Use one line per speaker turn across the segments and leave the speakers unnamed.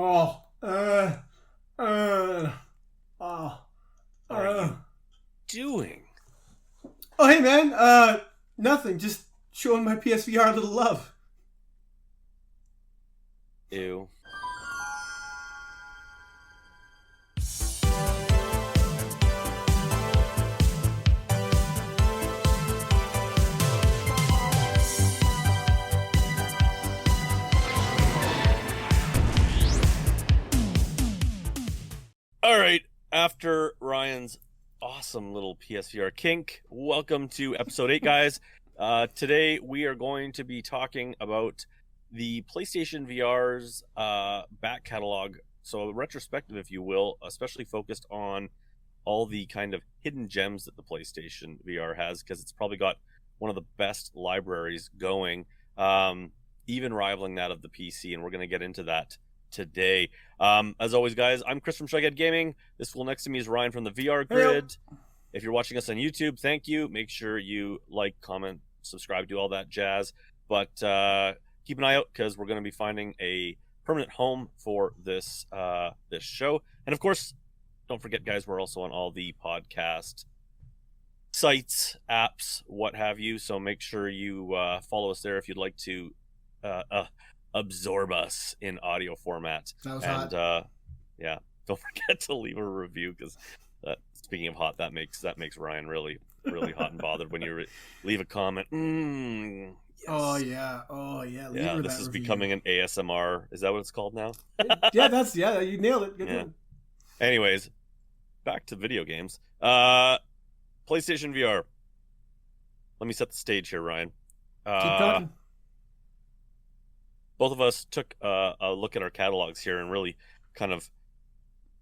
Oh, uh, oh,
What are you doing?
oh, hey man, nothing. Just showing my PSVR a little love.
Ew. All right, after Ryan's awesome little PSVR kink, welcome to episode 8, guys. Today we are going to be talking about the PlayStation VR's back catalog, so a retrospective, if you will, especially focused on all the kind of hidden gems that the PlayStation VR has, because it's probably got one of the best libraries going, even rivaling that of the PC, and we're going to get into that today. As always, guys, I'm Chris from Shughead Gaming. This one next to me is Ryan from the VR Grid. If you're watching us on YouTube, thank you. Make sure you like, comment, subscribe, do all that jazz. But keep an eye out, because we're going to be finding a permanent home for this this show. And of course, don't forget, guys, we're also on all the podcast sites, apps, what have you. So make sure you follow us there if you'd like to absorb us in audio format.
That was
and
hot.
Yeah, don't forget to leave a review, because speaking of hot, that makes Ryan really hot and bothered when you leave a comment. Yes.
Oh yeah, leave
Yeah,
her
this
that
is
review.
becoming an ASMR. Is that what it's called now?
Yeah, you nailed it. Good
Yeah.
job.
Anyways, back to video games. PlayStation VR. Let me set the stage here, Ryan.
Keep talking.
Both of us took a look at our catalogs here and really kind of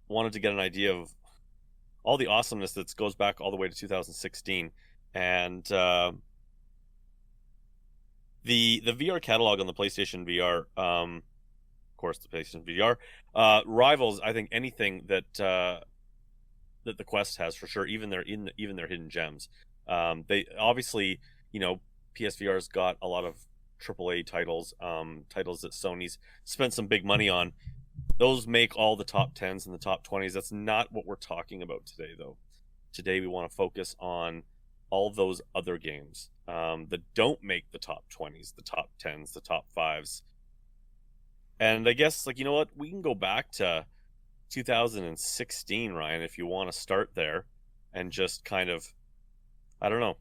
wanted to get an idea of all the awesomeness that goes back all the way to 2016. And the VR catalog on the PlayStation VR, of course, the PlayStation VR, rivals, I think, anything that that the Quest has, for sure. Even their hidden gems. They obviously, PSVR's got a lot of AAA titles, titles that Sony's spent some big money on. Those make all the top 10s and the top 20s. That's not what we're talking about today, though. Today we want to focus on all those other games that don't make the top 20s, the top 10s, the top 5s. And I guess, you know what? We can go back to 2016, Ryan, if you want to start there and just kind of, I don't know.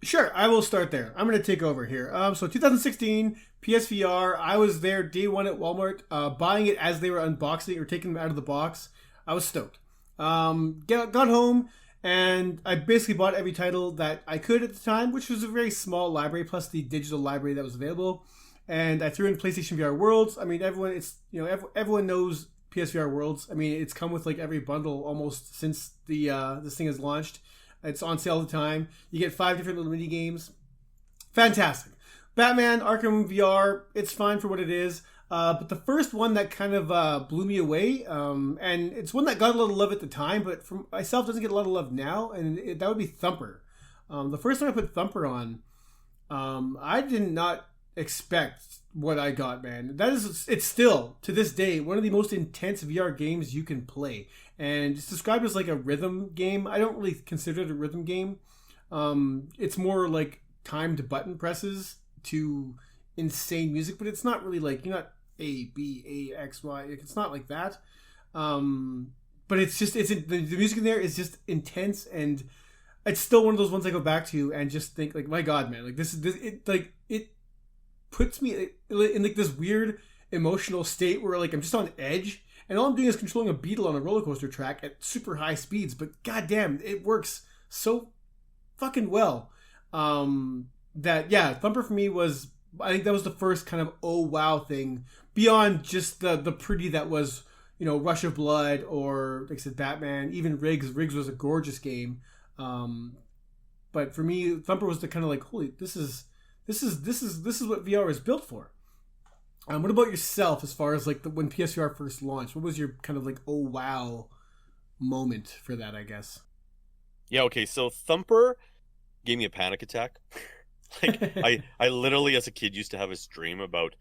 Sure, I will start there. I'm going to take over here. So 2016 PSVR, I was there day one at Walmart, buying it as they were unboxing or taking them out of the box. I was stoked. Got home, and I basically bought every title that I could at the time, which was a very small library plus the digital library that was available. And I threw in PlayStation VR Worlds. I mean, everyone knows PSVR Worlds. I mean, it's come with like every bundle almost since the this thing has launched. It's on sale all the time. You get 5 different little mini games. Fantastic. Batman Arkham VR, it's fine for what it is. But the first one that kind of blew me away, and it's one that got a lot of love at the time, but for myself doesn't get a lot of love now, and that would be Thumper. The first time I put Thumper on, I did not expect what I got, man. It's still, to this day, one of the most intense VR games you can play. And it's described as like a rhythm game. I don't really consider it a rhythm game. It's more like timed button presses to insane music, but it's not really like, you're not A, B, A, X, Y. It's not like that. But it's just, the music in there is just intense, and it's still one of those ones I go back to and just think like, my God, man, like it puts me in like this weird emotional state where like I'm just on edge. And all I'm doing is controlling a beetle on a roller coaster track at super high speeds, but goddamn, it works so fucking well. Thumper for me was, I think that was the first kind of oh wow thing beyond just the pretty that was, Rush of Blood, or like I said, Batman, even Riggs. Riggs was a gorgeous game. But for me, Thumper was the kind of like, holy, this is what VR is built for. What about yourself, as far as like when PSVR first launched? What was your kind of like oh wow moment for that, I guess?
Yeah, okay, so Thumper gave me a panic attack. Like I literally as a kid used to have this dream about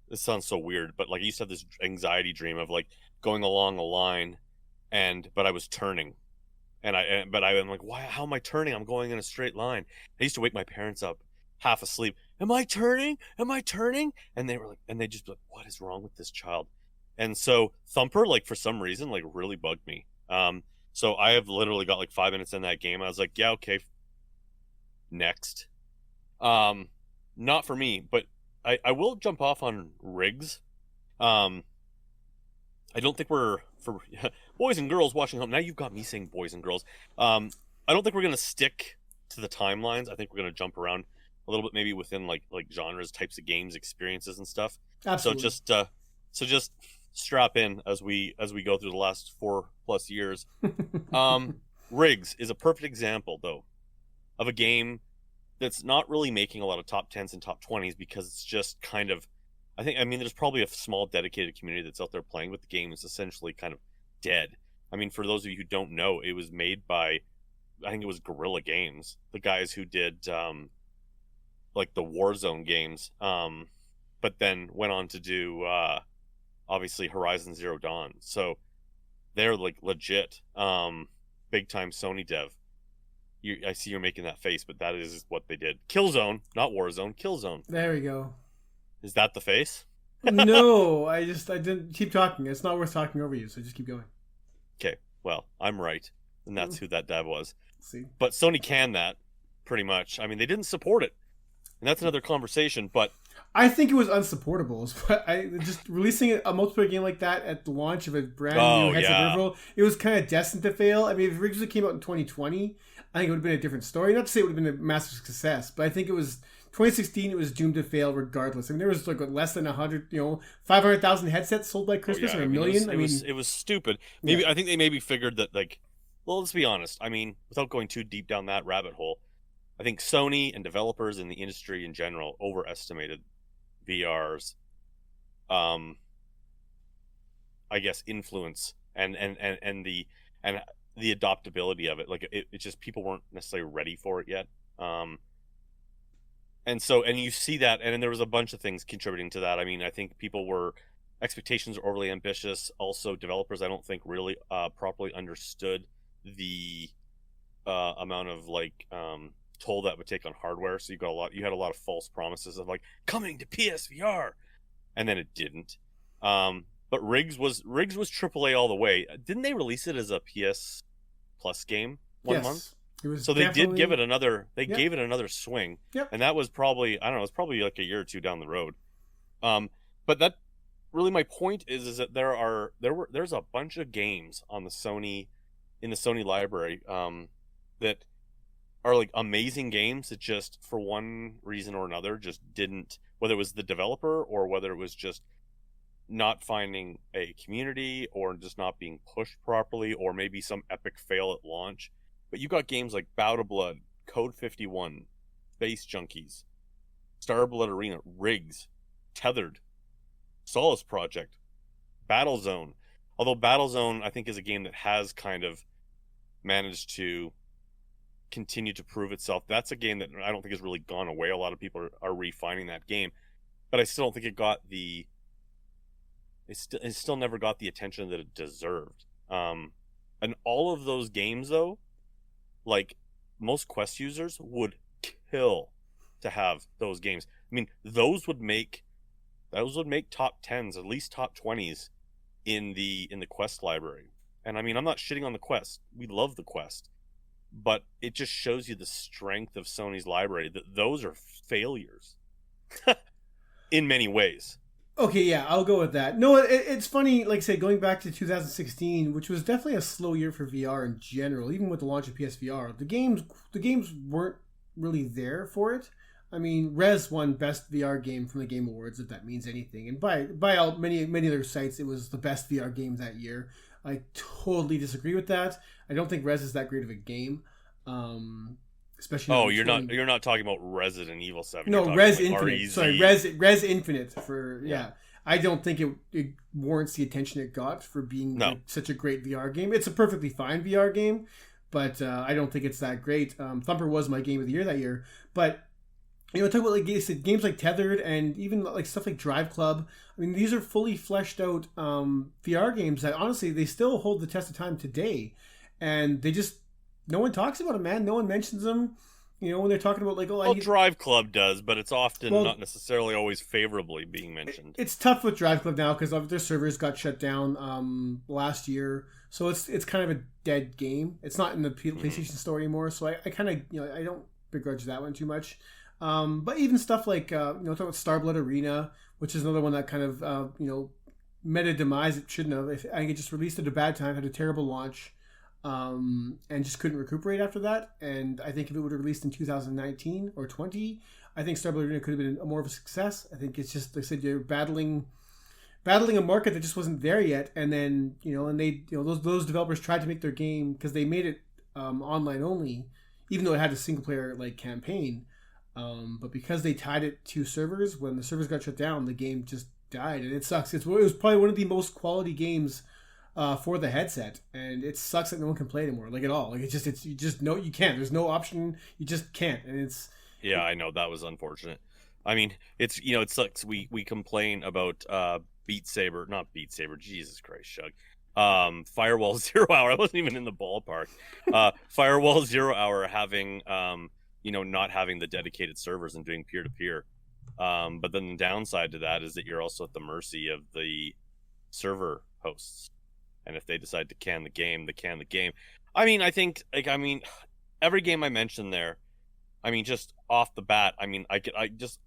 this sounds so weird, but like I used to have this anxiety dream of like going along a line, but I was turning, but I'm like, why? How am I turning? I'm going in a straight line. I used to wake my parents up, half asleep. Am I turning? Am I turning? And they were like, and they just be like, what is wrong with this child? And so Thumper, like for some reason, like really bugged me. So I have literally got like 5 minutes in that game. I was like, yeah, okay, next. Not for me, but I will jump off on rigs. I don't think we're for boys and girls watching home. Now you've got me saying boys and girls. I don't think we're gonna stick to the timelines. I think we're gonna jump around a little bit, maybe within like genres, types of games, experiences, and stuff.
Absolutely.
So just strap in as we go through the last 4+ years. Rigs is a perfect example, though, of a game that's not really making a lot of top 10s and top 20s because it's just kind of, I mean, there's probably a small dedicated community that's out there playing, but the game is essentially kind of dead. I mean, for those of you who don't know, it was made by, I think it was Guerrilla Games, the guys who did like the Warzone games, but then went on to do obviously Horizon Zero Dawn. So they're like legit big time Sony dev. I see you're making that face, but that is what they did. Killzone, not Warzone, Killzone.
There we go.
Is that the face?
No, I didn't keep talking. It's not worth talking over you, so just keep going.
Okay, well, I'm right, and that's who that dev was.
See,
but Sony canned that pretty much. I mean, they didn't support it, and that's another conversation. But
I think it was unsupportable. But I just releasing a multiplayer game like that at the launch of a brand new headset peripheral, it was kind of destined to fail. I mean, if it originally came out in 2020, I think it would have been a different story. Not to say it would have been a massive success, but I think it was 2016. It was doomed to fail regardless. I mean, there was like less than 100, 500,000 headsets sold by Christmas, or a million.
It was stupid. Maybe I think they maybe figured that, like, well, let's be honest. I mean, without going too deep down that rabbit hole, I think Sony and developers in the industry in general overestimated VR's, I guess, influence and the adoptability of it. Like it just, people weren't necessarily ready for it yet. And you see that, and there was a bunch of things contributing to that. I mean, I think expectations were overly ambitious. Also, developers, I don't think really properly understood the amount of toll that would take on hardware. So you had a lot of false promises of like coming to PSVR, and then it didn't. But Rigs was AAA all the way. Didn't they release it as a PS Plus game one month?
It was,
so they did give it another. They gave it another swing,
Yep.
And that was probably, I don't know, it's probably like a year or two down the road. But that really, my point is that there's a bunch of games in the Sony library that are like amazing games that just, for one reason or another, just didn't, whether it was the developer or whether it was just not finding a community or just not being pushed properly, or maybe some epic fail at launch. But you got games like Bout of Blood, Code 51, Space Junkies, Starblood Arena, Rigs, Tethered, Solus Project, Battlezone. Although Battlezone, I think, is a game that has kind of managed to continue to prove itself. That's a game that I don't think has really gone away. A lot of people are refining that game, but I still don't think it still never got the attention that it deserved. And all of those games, though, like, most Quest users would kill to have those games. I mean, those would make top 10s, at least top 20s in the Quest library. And I mean, I'm not shitting on the Quest. We love the Quest. But it just shows you the strength of Sony's library, that those are failures in many ways.
Okay, yeah, I'll go with that. No, it's funny, like I say, going back to 2016, which was definitely a slow year for VR in general, even with the launch of PSVR. The games weren't really there for it. I mean, Rez won Best VR Game from the Game Awards, if that means anything. And by many other sites, it was the best VR game that year. I totally disagree with that. I don't think Rez is that great of a game. Especially
you're not talking about Resident Evil 7.
No, Rez Infinite. Sorry, Rez Infinite yeah. I don't think it warrants the attention it got for being such a great VR game. It's a perfectly fine VR game, but I don't think it's that great. Thumper was my game of the year that year. But talk about like games like Tethered and even like stuff like Drive Club. I mean, these are fully fleshed out VR games that honestly they still hold the test of time today, and they just no one talks about them, man. No one mentions them. When they're talking about like, oh,
well, Drive Club does, but it's often not necessarily always favorably being mentioned.
It's tough with Drive Club now because their servers got shut down last year, so it's kind of a dead game. It's not in the PlayStation Store anymore, so I kind of I don't begrudge that one too much. But even stuff like talking about Starblood Arena, which is another one that kind of met a demise it shouldn't have. I think it just released at a bad time, had a terrible launch. And just couldn't recuperate after that. And I think if it would have released in 2019 or 20, I think Starblood Arena could have been more of a success. I think it's just, like I said, you're battling a market that just wasn't there yet. And then, and they, those developers tried to make their game because they made it online only, even though it had a single player like campaign. But because they tied it to servers, when the servers got shut down, the game just died, and it sucks. It was probably one of the most quality games for the headset, and it sucks that no one can play anymore, like at all. Like you just no, you can't. There's no option. You just can't, and it's.
Yeah, I know that was unfortunate. I mean, it's it sucks. We complain about not Beat Saber. Jesus Christ, Shug. Firewall 0 Hour. I wasn't even in the ballpark. Firewall 0 Hour having not having the dedicated servers and doing peer to peer. But then the downside to that is that you're also at the mercy of the server hosts. And if they decide to can the game, they can the game. I mean, I think, every game I mentioned there, just off the bat, I just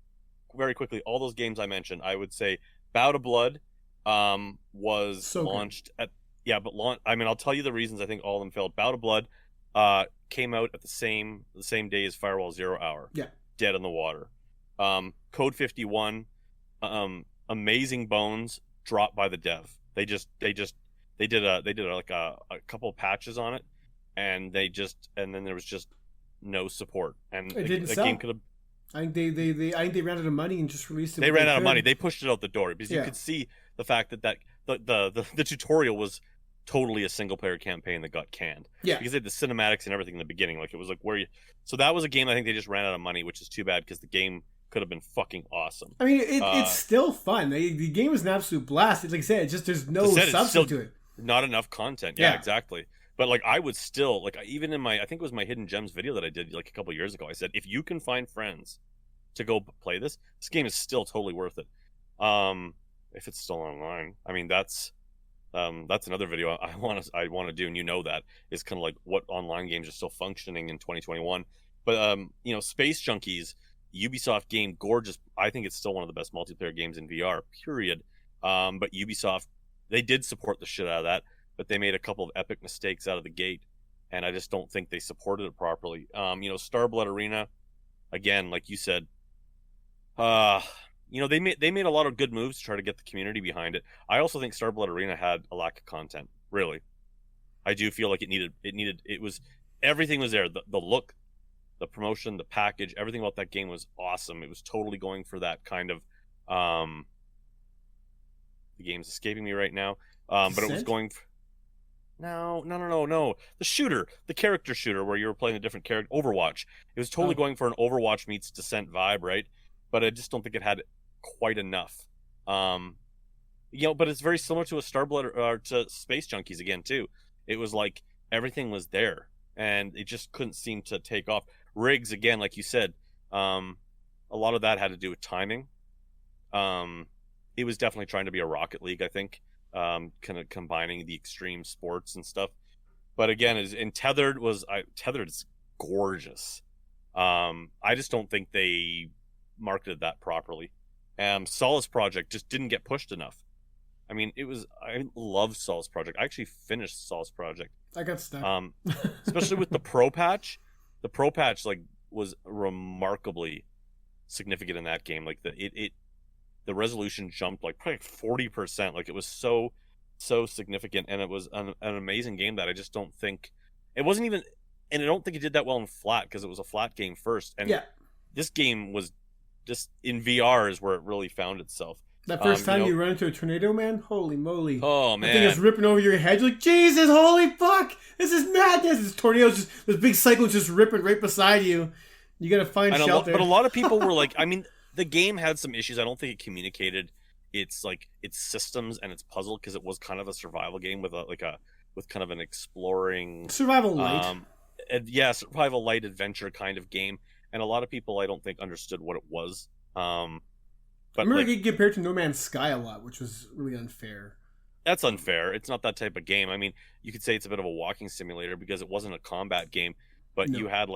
very quickly, all those games I mentioned, I would say Bout of Blood was so launched good. I'll tell you the reasons I think all of them failed. Bout of Blood came out at the same day as Firewall 0 Hour.
Yeah.
Dead in the water. Code 51, Amazing Bones dropped by the dev. They did a couple of patches on it, and then there was just no support, and
it didn't sell. Game could have. I think they ran out of money and just released it.
They ran out of money. They pushed it out the door because you could see the fact that the tutorial was totally a single player campaign that got canned.
Yeah,
because they had the cinematics and everything in the beginning. Like it was like so that was a game I think they just ran out of money, which is too bad because the game could have been fucking awesome.
I mean, it's still fun. The game is an absolute blast. Like I said, it's just there's no substance to it.
Not enough content. Yeah, exactly. But I would still even in I think it was my Hidden Gems video that I did a couple years ago. I said if you can find friends to go play this game is still totally worth it. If it's still online, that's another video I want to do, and that is kind of what online games are still functioning in 2021. But Space Junkies, Ubisoft game, gorgeous. I think it's still one of the best multiplayer games in VR. Period. But Ubisoft. They did support the shit out of that, but they made a couple of epic mistakes out of the gate, and I just don't think they supported it properly. Starblood Arena, again, like you said, they made a lot of good moves to try to get the community behind it. I also think Starblood Arena had a lack of content. Really, I do feel like everything was there. The look, the promotion, the package, everything about that game was awesome. It was totally going for that kind of. The game's escaping me right now, but it was going for... No. The character shooter where you were playing a different character, Overwatch. It was totally going for an Overwatch meets Descent vibe, right? But I just don't think it had quite enough. But it's very similar to a Starblood or to Space Junkies again too. It was like everything was there, and it just couldn't seem to take off. Rigs again, like you said, a lot of that had to do with timing. It was definitely trying to be a Rocket League, I think, kind of combining the extreme sports and stuff. But again, Tethered is gorgeous. I just don't think they marketed that properly. Solus Project just didn't get pushed enough. I love Solus Project. I actually finished Solus Project.
I got stuck.
Especially with the Pro Patch. The Pro Patch was remarkably significant in that game. The resolution jumped probably 40%. It was so significant, and it was an amazing game that I just don't think it wasn't even, and I don't think it did that well in flat because it was a flat game first. And this game was just in VR is where it really found itself.
That first time you run into a tornado, man, holy moly!
Oh man,
I think it's ripping over your head. You're like, Jesus, holy fuck, this is madness! This tornado's this big cycle just ripping right beside you. You got to find shelter.
But a lot of people were like, I mean, the game had some issues. I don't think it communicated its systems and its puzzle, because it was kind of a survival game with kind of an exploring
survival light.
Survival light adventure kind of game. And a lot of people, I don't think, understood what it was. But
I remember getting compared to No Man's Sky a lot, which was really unfair.
That's unfair. It's not that type of game. I mean, you could say it's a bit of a walking simulator because it wasn't a combat game, but you had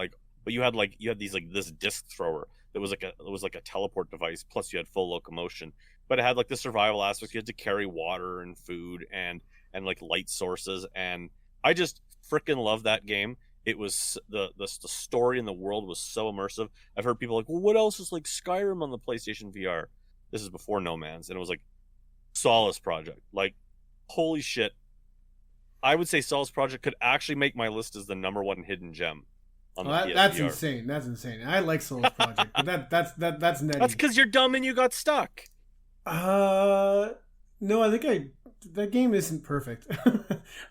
this disc thrower that was like a teleport device. Plus, you had full locomotion, but it had like the survival aspects. You had to carry water and food and like light sources, and I just freaking love that game. It was the story in the world was so immersive. I've heard people like, well, what else is like Skyrim on the PlayStation VR? This is before No Man's, and it was like Solus Project. Like, holy shit! I would say Solus Project could actually make my list as the #1 hidden gem.
That's insane. That's insane. I like Solus Project, but that's nutty.
That's because you're dumb and you got stuck.
No, I think that game isn't perfect.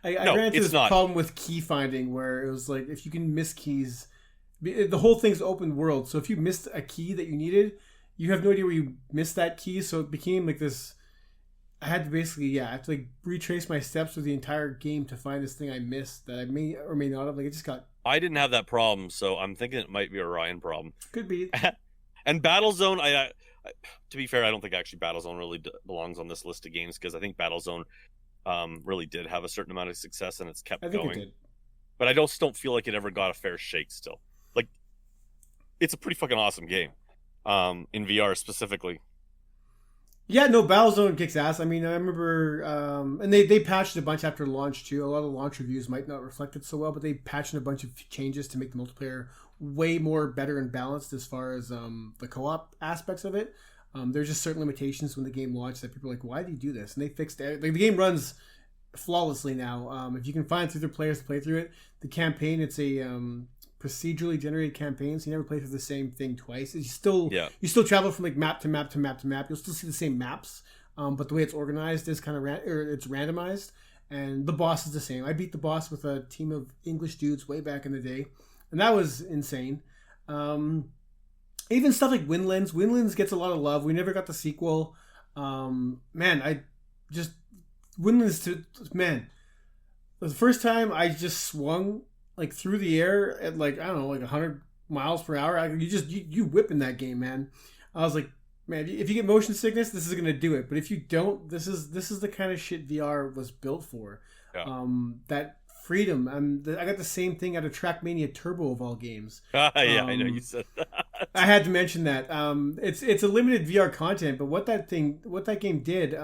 I ran into this problem with key finding where it was like, if you can miss keys, the whole thing's open world. So if you missed a key that you needed, you have no idea where you missed that key. So it became like this. I had to basically, I have to like retrace my steps through the entire game to find this thing I missed that I may or may not have. Like, it just got.
I didn't have that problem, so I'm thinking it might be a Ryan problem.
Could be.
And Battlezone, I to be fair, I don't think actually Battlezone really belongs on this list of games, because I think Battlezone really did have a certain amount of success and it's kept going. It did. But I just don't feel like it ever got a fair shake still. Like, it's a pretty fucking awesome game, in VR specifically.
Yeah, no, Battlezone kicks ass. I mean, I remember, and they patched a bunch after launch too. A lot of launch reviews might not reflect it so well, but they patched in a bunch of changes to make the multiplayer way more better and balanced as far as the co-op aspects of it. There's just certain limitations when the game launched that people are like, why do you do this? And they fixed it. Like, the game runs flawlessly now. If you can find other players to play through it, the campaign, it's a procedurally generated campaign, so you never play through the same thing twice. You still travel from like map to map to map to map. You'll still see the same maps, but the way it's organized is kind of it's randomized, and the boss is the same. I beat the boss with a team of English dudes way back in the day, and that was insane. Even stuff like Windlands. Windlands gets a lot of love. We never got the sequel. Windlands the first time I just swung like through the air at like, I don't know, like 100 miles per hour. You whip in that game, man. I was like, man, if you get motion sickness, this is gonna do it. But if you don't, this is the kind of shit VR was built for. Yeah. That freedom. I got the same thing out of Trackmania Turbo of all games.
I know you said that.
I had to mention that. It's a limited VR content, but what that game did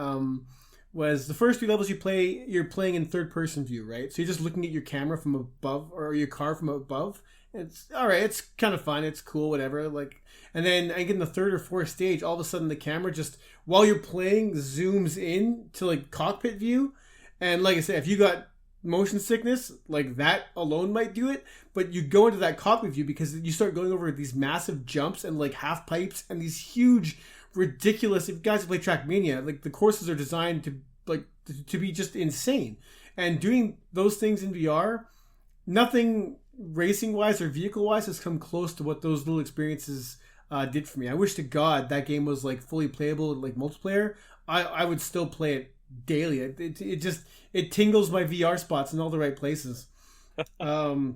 was the first 3 levels you're playing in third person view, right? So you're just looking at your camera from above, or your car from above. It's all right. It's kind of fun. It's cool, whatever. Like, and then I get in the 3rd or 4th stage, all of a sudden the camera just, while you're playing, zooms in to like cockpit view. And like I said, if you got motion sickness, like, that alone might do it. But you go into that cockpit view because you start going over these massive jumps and like half pipes and these huge, ridiculous. If you guys play Trackmania, like, the courses are designed to be just insane. And doing those things in VR, nothing racing wise or vehicle wise has come close to what those little experiences did for me. I wish to God that game was like fully playable, like multiplayer. I would still play it daily. It tingles my VR spots in all the right places.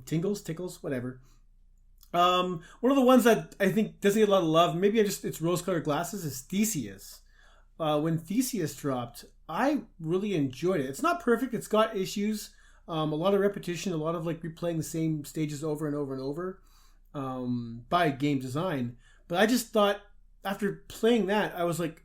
Tickles, whatever. One of the ones that I think doesn't get a lot of love, maybe it's rose-colored glasses, is Theseus. When Theseus dropped, I really enjoyed it. It's not perfect. It's got issues. A lot of repetition, a lot of like replaying the same stages over and over and over by game design. But I just thought, after playing that, I was like,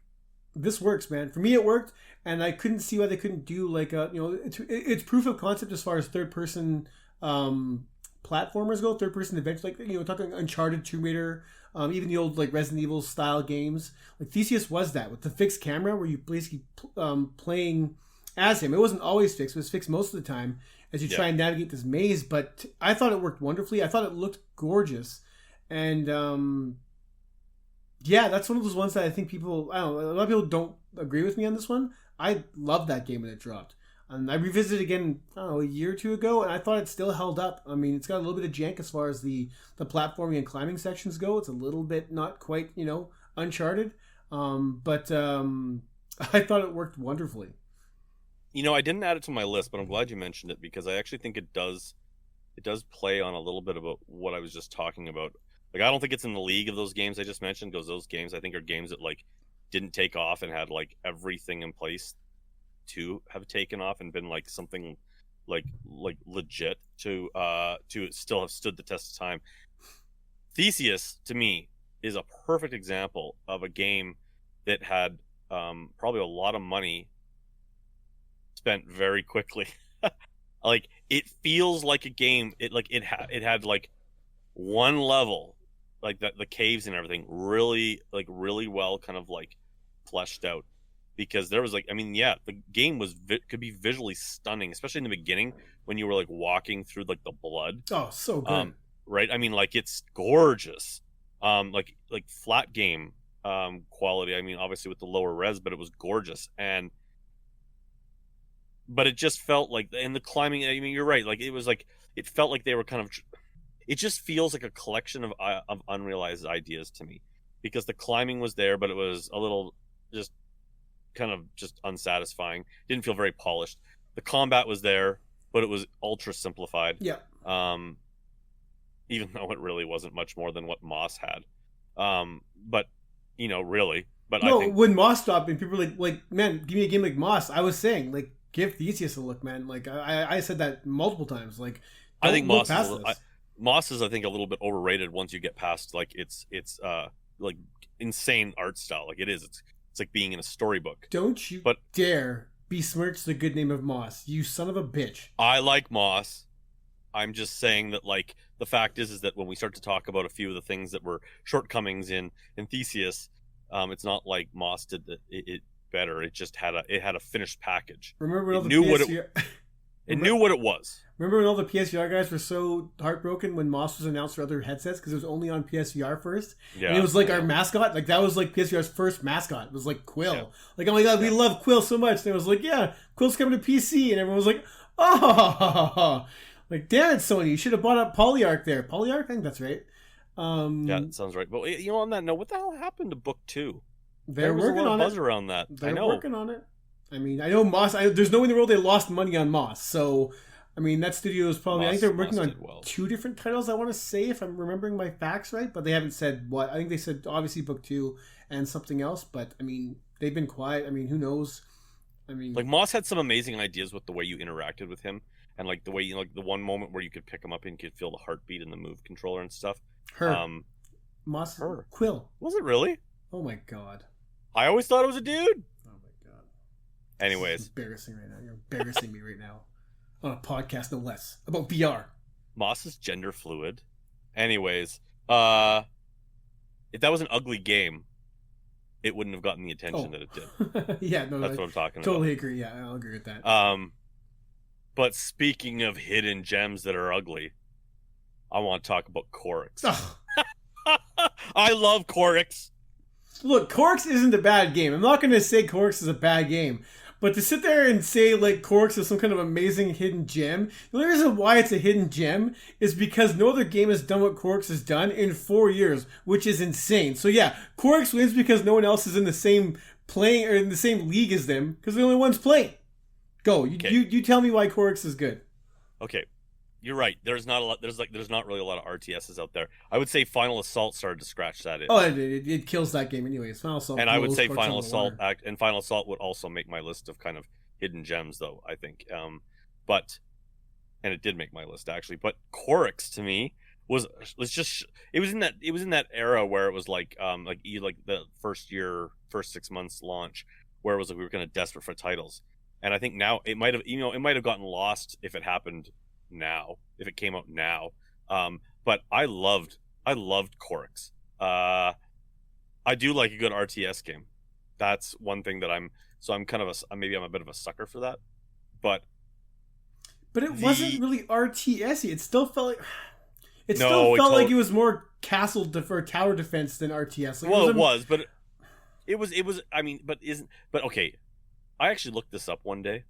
this works, man. For me, it worked, and I couldn't see why they couldn't do like it's proof of concept as far as third person platformers go, third person adventure, like, talking Uncharted, Tomb Raider, even the old like Resident Evil style games. Like, Theseus was that, with the fixed camera where you basically playing as him. It wasn't always fixed; it was fixed most of the time as you try and navigate this maze. But I thought it worked wonderfully. I thought it looked gorgeous, and that's one of those ones that I think people, I don't know, a lot of people don't agree with me on this one. I loved that game when it dropped. And I revisited again, I don't know, a year or two ago, and I thought it still held up. I mean, it's got a little bit of jank as far as the platforming and climbing sections go. It's a little bit not quite, Uncharted. But I thought it worked wonderfully.
I didn't add it to my list, but I'm glad you mentioned it because I actually think it does play on a little bit about what I was just talking about. Like, I don't think it's in the league of those games I just mentioned, because those games I think are games that like didn't take off and had like everything in place to have taken off and been like something like legit to still have stood the test of time. Theseus to me is a perfect example of a game that had probably a lot of money spent very quickly. Like, it feels like a game. It had like one level, like the caves and everything, really well kind of like fleshed out, because there was like, I mean, yeah, the game could be visually stunning, especially in the beginning when you were like walking through like the blood.
Oh, so good.
Right? I mean, like, it's gorgeous. Like flat game quality. I mean, obviously with the lower res, but it was gorgeous. But it just felt like, and the climbing, I mean, you're right. Like, it felt like they were kind of, it just feels like a collection of unrealized ideas to me, because the climbing was there, but it was a little just kind of just unsatisfying. Didn't feel very polished. The combat was there, but it was ultra simplified.
Yeah.
Even though it really wasn't much more than what Moss had. But, really. But
no,
I think
when Moss stopped and people were like, man, give me a game like Moss, I was saying, like, give Theseus a look, man. Like, I said that multiple times. Like,
I think Moss
is
I think a little bit overrated once you get past like it's like insane art style. Like, it is. It's like being in a storybook.
Don't you dare besmirch the good name of Moss, you son of a bitch.
I like Moss. I'm just saying that, like, the fact is that when we start to talk about a few of the things that were shortcomings in Theseus, it's not like Moss did it better. It just had a finished package.
Remember when
it knew what it was.
Remember when all the PSVR guys were so heartbroken when Moss was announced for other headsets because it was only on PSVR first? Yeah. And it was like our mascot. Like, that was like PSVR's first mascot. It was like Quill. Yeah. Like, oh my god, we love Quill so much. And it was like, yeah, Quill's coming to PC. And everyone was like, oh, like, damn it, Sony, you should have bought up Polyarc there. Polyarc? I think that's right.
Yeah, that sounds right. But, on that note, what the hell happened to Book 2?
They're working on it.
Buzz around that.
They're working on it. I mean, I know Moss. There's no way in the world they lost money on Moss. So, I mean, that studio is probably. I think they're working on two different titles. I want to say, if I'm remembering my facts right, but they haven't said what. I think they said obviously Book 2 and something else. But I mean, they've been quiet. I mean, who knows? I mean,
like, Moss had some amazing ideas with the way you interacted with him, and like the way like the one moment where you could pick him up and you could feel the heartbeat in the Move controller and stuff.
Moss.
Her.
Quill.
Was it really?
Oh my god.
I always thought it was a dude.
Oh my god.
Anyways.
This is embarrassing right now. You're embarrassing me right now. On a podcast, no less. About VR.
Moss is gender fluid. Anyways, if that was an ugly game, it wouldn't have gotten the attention that it did.
Yeah, no,
that's what I'm talking
about. Totally
about.
Agree. Yeah, I'll agree with that.
But speaking of hidden gems that are ugly, I want to talk about Corix. I love Corix.
Look, Corix isn't a bad game. I'm not going to say Corix is a bad game. But to sit there and say, like, Corix is some kind of amazing hidden gem, the only reason why it's a hidden gem is because no other game has done what Corix has done in 4 years, which is insane. So yeah, Corix wins because no one else is in the same playing, or in the same league as them, because they're the only ones playing. Go. You tell me why Corix is good.
Okay. You're right. There's not a lot. There's not really a lot of RTSs out there. I would say Final Assault started to scratch that itch.
Oh, it kills that game anyways. Final Assault.
And I would say Final Assault and Final Assault would also make my list of kind of hidden gems, though. I think, and it did make my list actually. But Corix to me was just it was in that era where it was like the first 6 months launch, where it was like we were kind of desperate for titles. And I think now it might have gotten lost if it happened now, if it came out now. But I loved Corix. I do like a good RTS game. That's one thing that I'm kind of maybe I'm a bit of a sucker for that. But
it wasn't really RTS-y. It still felt like like it was more castle tower defense than RTS. Like,
well, it was, but it was. I mean, but okay. I actually looked this up one day,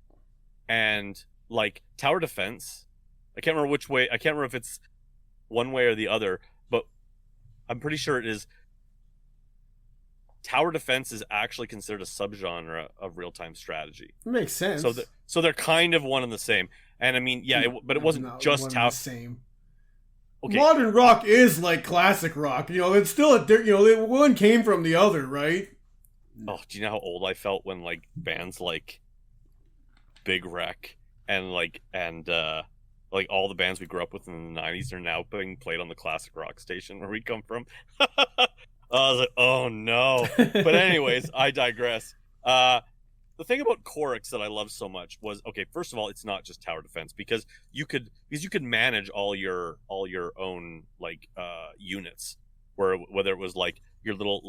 and like tower defense. I can't remember which way. I can't remember if it's one way or the other, but I'm pretty sure it is. Tower defense is actually considered a subgenre of real-time strategy.
It makes sense.
So they're kind of one and the same. And I mean, yeah, but it wasn't just tower.
Same.
Okay.
Modern rock is like classic rock. It's still one came from the other, right?
Oh, do you know how old I felt when like bands like Big Wreck and like all the bands we grew up with in the 90s are now being played on the classic rock station where we come from. I was like, oh no. But anyways, I digress. The thing about Corix that I love so much was, okay, first of all, it's not just tower defense because you could manage all your own like units, whether it was like your little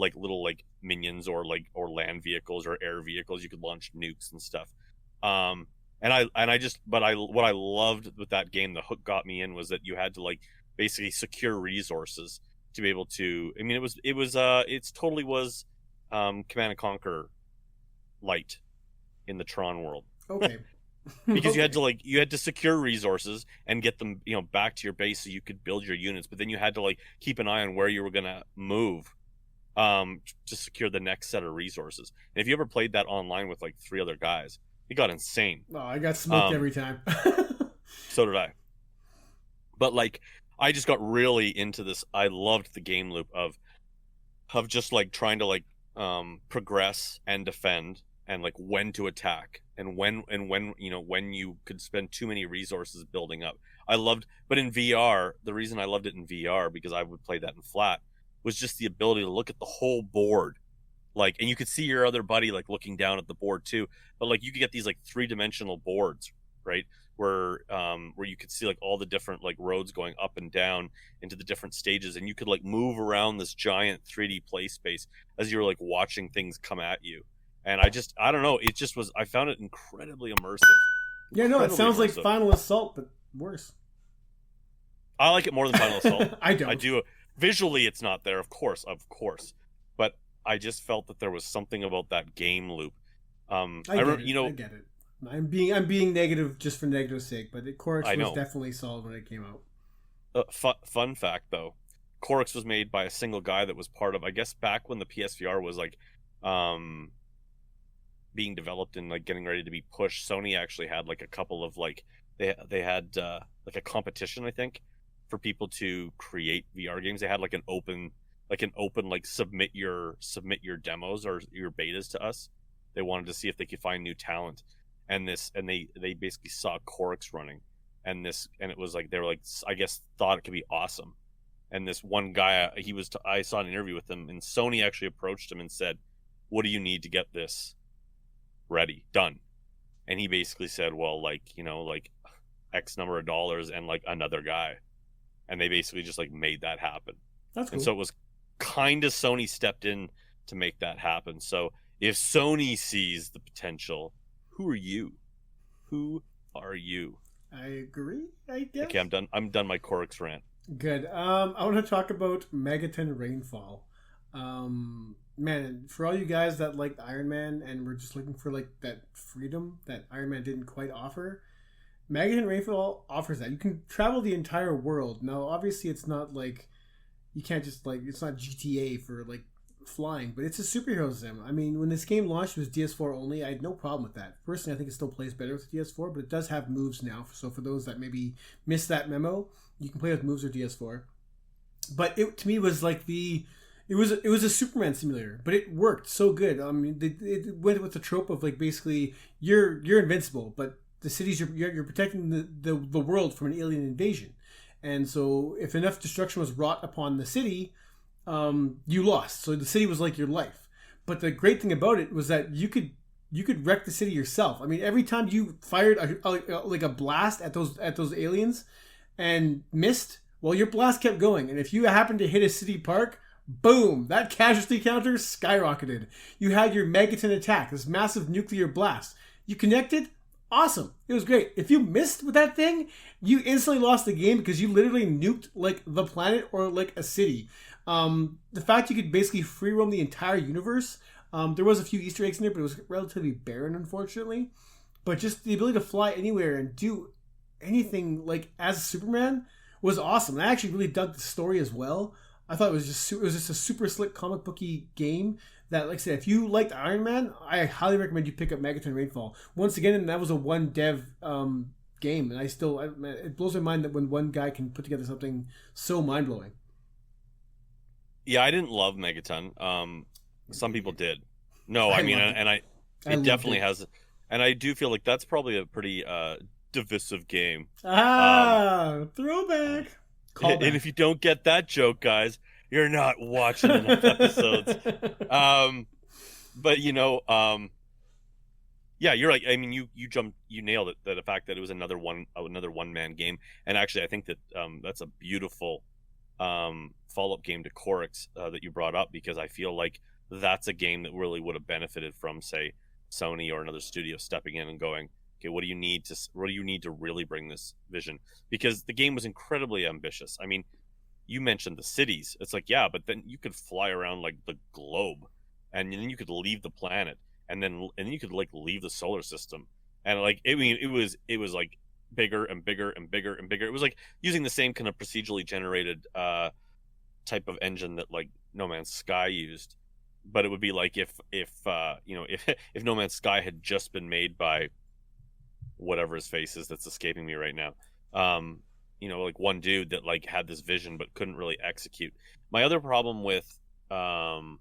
minions or land vehicles or air vehicles, you could launch nukes and stuff. What I loved with that game, the hook got me in, was that you had to like basically secure resources to be able to. I mean, it totally was Command and Conquer light in the Tron world.
Okay.
Because you had to secure resources and get them back to your base so you could build your units, but then you had to like keep an eye on where you were gonna move to secure the next set of resources. And if you ever played that online with like 3 other guys, it got insane.
Oh, I got smoked every time.
So did I. But like, I just got really into this. I loved the game loop of just like trying to like progress and defend, and like when to attack, and when you could spend too many resources building up. But in VR, the reason I loved it in VR, because I would play that in flat, was just the ability to look at the whole board. Like, and you could see your other buddy like looking down at the board too. But like, you could get these like 3-dimensional boards, right? Where you could see like all the different like roads going up and down into the different stages, and you could like move around this giant 3D play space as you were like watching things come at you. And I don't know, I found it incredibly immersive.
Yeah, no, it sounds like Final Assault, but worse.
I like it more than Final Assault.
I don't.
I do. Visually, it's not there, of course. But I just felt that there was something about that game loop. I get
it. I'm being negative just for negative's sake, but Corix was definitely solid when it came out.
Fun fact, though. Corix was made by a single guy that was part of, I guess, back when the PSVR was like being developed and like getting ready to be pushed. Sony actually had like a couple of like they had like a competition, I think, for people to create VR games. They had like an open submit your demos or your betas to us. They wanted to see if they could find new talent, and they basically saw Corix running, and it was like they were like, I guess, thought it could be awesome. And this one guy, I saw an interview with him, and Sony actually approached him and said, "What do you need to get this ready, done?" And he basically said, well, like, like X number of dollars and like another guy. And they basically just like made that happen.
That's cool.
And so it was kind of Sony stepped in to make that happen. So if Sony sees the potential, who are you? Who are you?
I agree, I guess.
Okay, I'm done my Corix rant.
Good. I want to talk about Megaton Rainfall. Man, for all you guys that liked Iron Man and were just looking for like that freedom that Iron Man didn't quite offer, Megaton Rainfall offers that. You can travel the entire world. Now, obviously, it's not like you can't just like, it's not GTA for like flying, but it's a superhero sim. I mean, when this game launched, it was DS4 only. I had no problem with that. Personally, I think it still plays better with DS4, but it does have moves now. So for those that maybe missed that memo, you can play with moves or DS4. But it to me was like it was a Superman simulator, but it worked so good. I mean, it went with the trope of like basically you're invincible, but the cities you're protecting the world from an alien invasion, and so if enough destruction was wrought upon the city, you lost. So the city was like your life. But the great thing about it was that you could wreck the city yourself. I mean, every time you fired a blast at those aliens and missed, well, your blast kept going, and if you happened to hit a city park, boom, that casualty counter skyrocketed. You had your Megaton attack, this massive nuclear blast. You connected, awesome. It was great. If you missed with that thing, you instantly lost the game because you literally nuked like the planet or like a city. The fact you could basically free roam the entire universe, there was a few Easter eggs in there, but it was relatively barren, unfortunately. but just the ability to fly anywhere and do anything like as Superman was awesome. And I actually really dug the story as well. I thought it was just a super slick comic booky game that, like I said, if you liked Iron Man, I highly recommend you pick up Megaton Rainfall. Once again, that was a one dev game, and it blows my mind that when one guy can put together something so mind blowing.
Yeah, I didn't love Megaton. Some people did. No, it definitely has, and I do feel like that's probably a pretty divisive game.
Throwback.
And if you don't get that joke, guys, you're not watching enough episodes. But yeah, you're right. I mean, you nailed it. The fact that it was another one man game, and actually, I think that that's a beautiful follow-up game to Corix that you brought up, because I feel like that's a game that really would have benefited from, say, Sony or another studio stepping in and going, okay, what do you need to really bring this vision? Because the game was incredibly ambitious. I mean, you mentioned the cities. It's like, yeah, but then you could fly around like the globe, and then you could leave the planet, and then you could like leave the solar system, and like it was like bigger and bigger and bigger and bigger. It was like using the same kind of procedurally generated type of engine that like No Man's Sky used, but it would be like if No Man's Sky had just been made by whatever his face is that's escaping me right now, like one dude that like had this vision but couldn't really execute. My other problem with Megaton,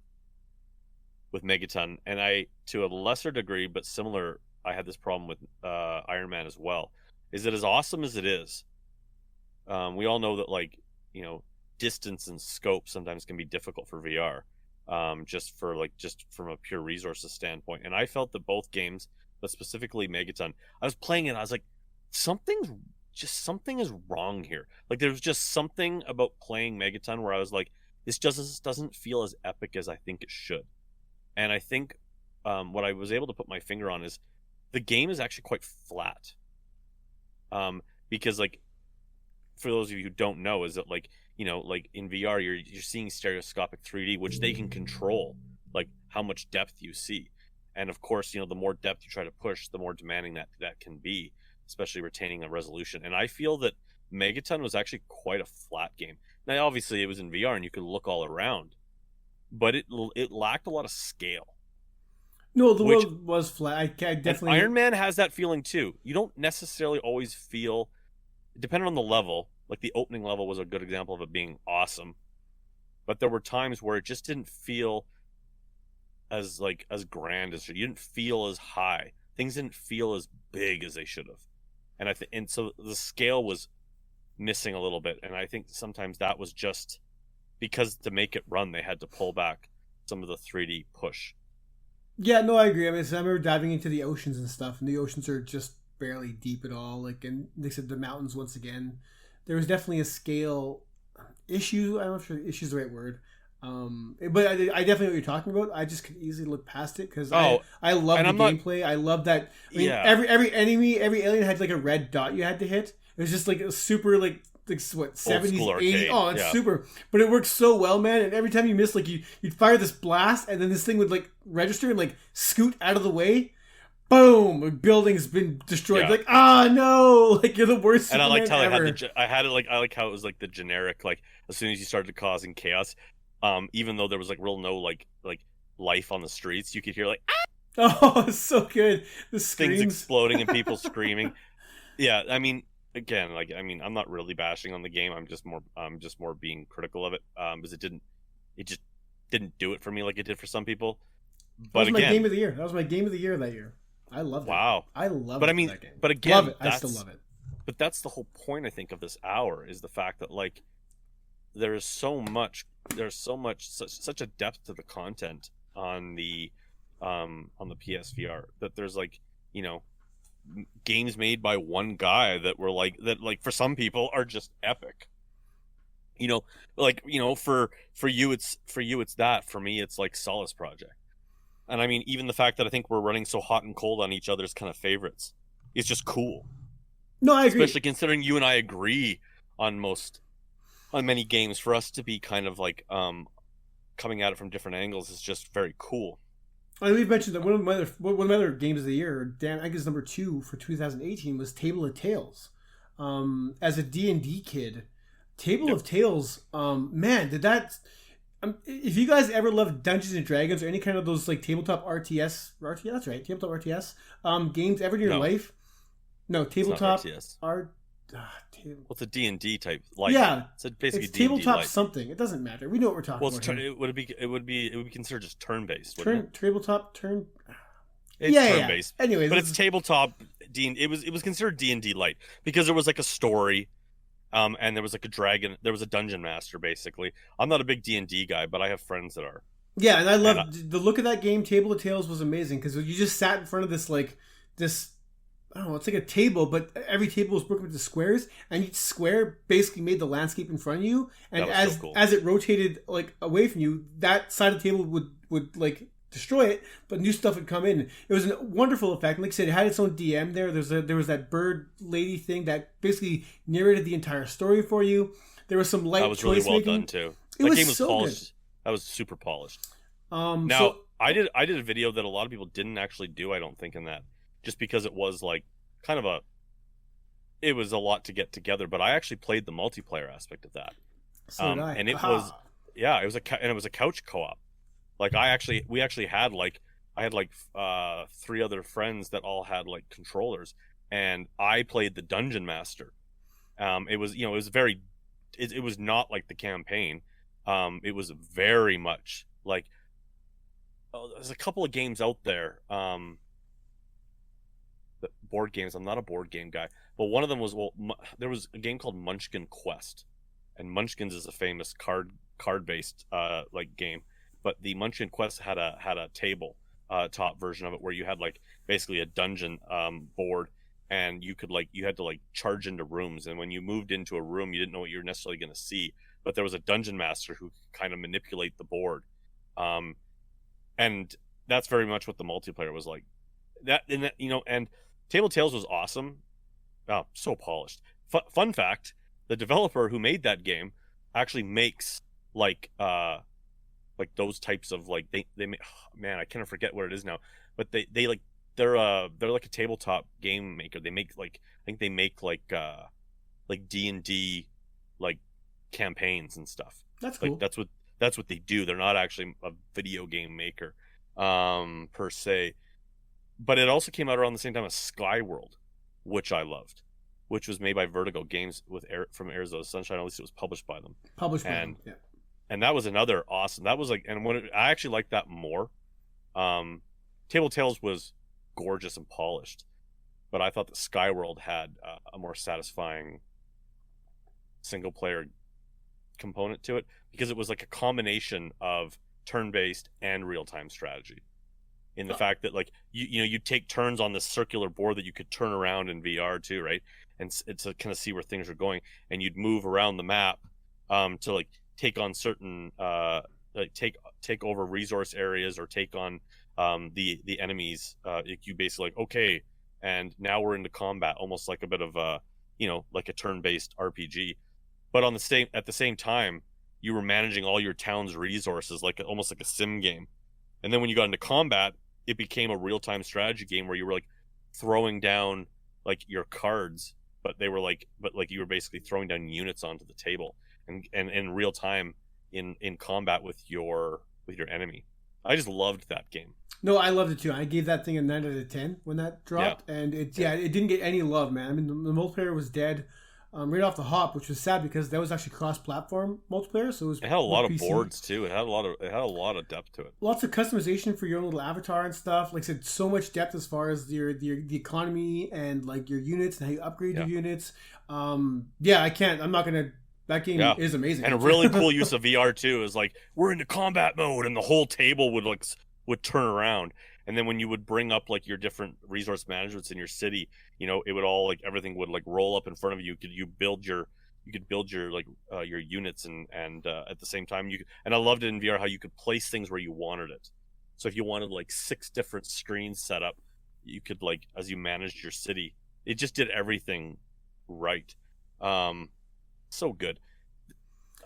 and I to a lesser degree but similar, I had this problem with Iron Man as well, is that as awesome as it is, we all know that like distance and scope sometimes can be difficult for VR, just from a pure resources standpoint. And I felt that both games, but specifically Megaton, I was playing it and I was like, something is wrong here. Like there's just something about playing Megaton where I was like, this just doesn't feel as epic as I think it should. And I think what I was able to put my finger on is the game is actually quite flat. Because like, for those of you who don't know, is that like, like in VR, you're seeing stereoscopic 3D, which they can control, like how much depth you see. And of course, the more depth you try to push, the more demanding that can be, especially retaining a resolution. And I feel that Megaton was actually quite a flat game. Now, obviously, it was in VR and you could look all around, but it lacked a lot of scale.
No, the world was flat. I definitely.
Iron Man has that feeling too. You don't necessarily always feel, depending on the level. Like the opening level was a good example of it being awesome, but there were times where it just didn't feel as grand as you didn't feel as high. Things didn't feel as big as they should have, and so the scale was missing a little bit. And I think sometimes that was just because to make it run, they had to pull back some of the 3D push.
Yeah, no, I agree. I mean, I remember diving into the oceans and stuff, and the oceans are just barely deep at all. Like, and they said the mountains once again. There was definitely a scale issue. I'm not sure issue is the right word. But I definitely know what you're talking about. I just could easily look past it because I love the gameplay. I love that. I mean, every enemy, every alien had like a red dot you had to hit. It was just like a super like what 70s, 80s. Oh, it's super. But it works so well, man. And every time you miss, like you'd fire this blast, and then this thing would like register and like scoot out of the way. Boom! A building's been destroyed. Yeah. Like, no! Like you're the worst.
And I liked how
ever.
I like how it was like the generic, like as soon as you started causing chaos, even though there was like no like life on the streets, you could hear like
oh, it's so good. The screams.
Things exploding and people screaming. Yeah, I mean, again, I'm not really bashing on the game. I'm just more being critical of it, because it just didn't do it for me like it did for some people. But
that was my game of the year. That was my game of the year that year. I love that.
Wow.
I love
that game. But again,
love it. I still love it.
But that's the whole point, I think, of this hour, is the fact that like there's such a depth to the content on the PSVR that there's like, games made by one guy that were like for some people are just epic. For you it's that. For me it's like Solus Project. And I mean, even the fact that I think we're running so hot and cold on each other's kind of favorites is just cool.
No, I agree.
Especially considering you and I agree on many games. For us to be kind of like coming at it from different angles is just very cool.
We've mentioned that one of my other games of the year, Dan, I guess number 2 for 2018 was Table of Tales. As a D&D kid, Table
Yep.
of Tales, man, did that. If you guys ever loved Dungeons and Dragons or any kind of those like tabletop RTS, that's right, tabletop RTS games ever in your
No,
life, no
it's not
tabletop
RTS.
art.
What's a D&D type light?
Yeah,
It's basically
it's
D&D
tabletop
light.
something. It doesn't matter. We know what we're talking
Well, it's
about here.
it would be considered just turn-based, wouldn't it?
Tabletop turn.
It's
Yeah.
turn-based.
Anyways,
But it's tabletop D. It was considered D&D light because there was like a story, and there was like a dragon. There was a dungeon master basically. I'm not a big D&D guy, but I have friends that are.
yeah, and I
And I,
love the look of that game. Table of Tales was amazing because you just sat in front of this. I don't know. It's like a table, but every table was broken into squares, and each square basically made the landscape in front of you. And
that was
as
so cool.
as it rotated like away from you, that side of the table would like destroy it, but new stuff would come in. It was a wonderful effect. Like I said, it had its own DM there. There was that bird lady thing that basically narrated the entire story for you. There was some light
That was really
choice
well
making.
done too.
It
That
was
game was
so
polished. That was super polished.
good.
Now,
So
I did a video that a lot of people didn't actually do, I don't think, in that, just because it was like kind of it was a lot to get together. But I actually played the multiplayer aspect of that,
did I.
and it
Aha.
was yeah, it was a couch co-op. Like we actually had like I had like 3 other friends that all had like controllers, and I played the dungeon master. It was it was it was not like the campaign. It was very much like. Oh, there's a couple of games out there. Board games. I'm not a board game guy, but one of them was there was a game called Munchkin Quest, and Munchkins is a famous card based like game, but the Munchkin Quest had a table top version of it where you had like basically a dungeon board, and you had to like charge into rooms, and when you moved into a room, you didn't know what you were necessarily going to see, but there was a dungeon master who could kind of manipulate the board. And that's very much what the multiplayer was like. And Table Tales was awesome. Oh, so polished. Fun fact: the developer who made that game actually makes like those types of like they make. Oh, man, I can't forget what it is now. But they like they're like a tabletop game maker. They make like I think they make like D&D like campaigns and stuff.
That's
Like
cool.
that's what they do. They're not actually a video game maker per se. But it also came out around the same time as Skyworld, which I loved, which was made by Vertigo Games from Arizona Sunshine. At least it was published by them.
Published by
And
them. Yeah.
and that was another awesome. That was like, and I actually liked that more. Table Tales was gorgeous and polished, but I thought that Skyworld had a more satisfying single player component to it because it was like a combination of turn-based and real-time strategy in the fact that like you take turns on this circular board that you could turn around in VR too, right? And it's to kind of see where things are going, and you'd move around the map to like take on certain like take over resource areas or take on the enemies. You basically like, okay, and now we're into combat, almost like a bit of a like a turn-based RPG. But at the same time, you were managing all your town's resources like almost like a sim game. And then when you got into combat, it became a real-time strategy game where you were like throwing down like your cards, but you were basically throwing down units onto the table and in real time in combat with your enemy. I just loved that game.
No, I loved it too. I gave that thing a 9 out of 10 when that dropped, and it didn't get any love, man. I mean, the multiplayer was dead right off the hop, which was sad because that was actually cross-platform multiplayer. So
It had a lot of
PC.
boards too. It had a lot of depth to it.
Lots of customization for your own little avatar and stuff. Like I said, so much depth as far as the economy and like your units and how you upgrade your units. I can't. I'm not gonna. That game is amazing.
And a really cool use of VR too is like we're into combat mode, and the whole table would turn around, and then when you would bring up like your different resource managements in your city, it would all like everything would like roll up in front of you. You could build your like your units and at the same time and I loved it in VR how you could place things where you wanted it. So if you wanted like 6 different screens set up, you could like as you managed your city, it just did everything right. So good.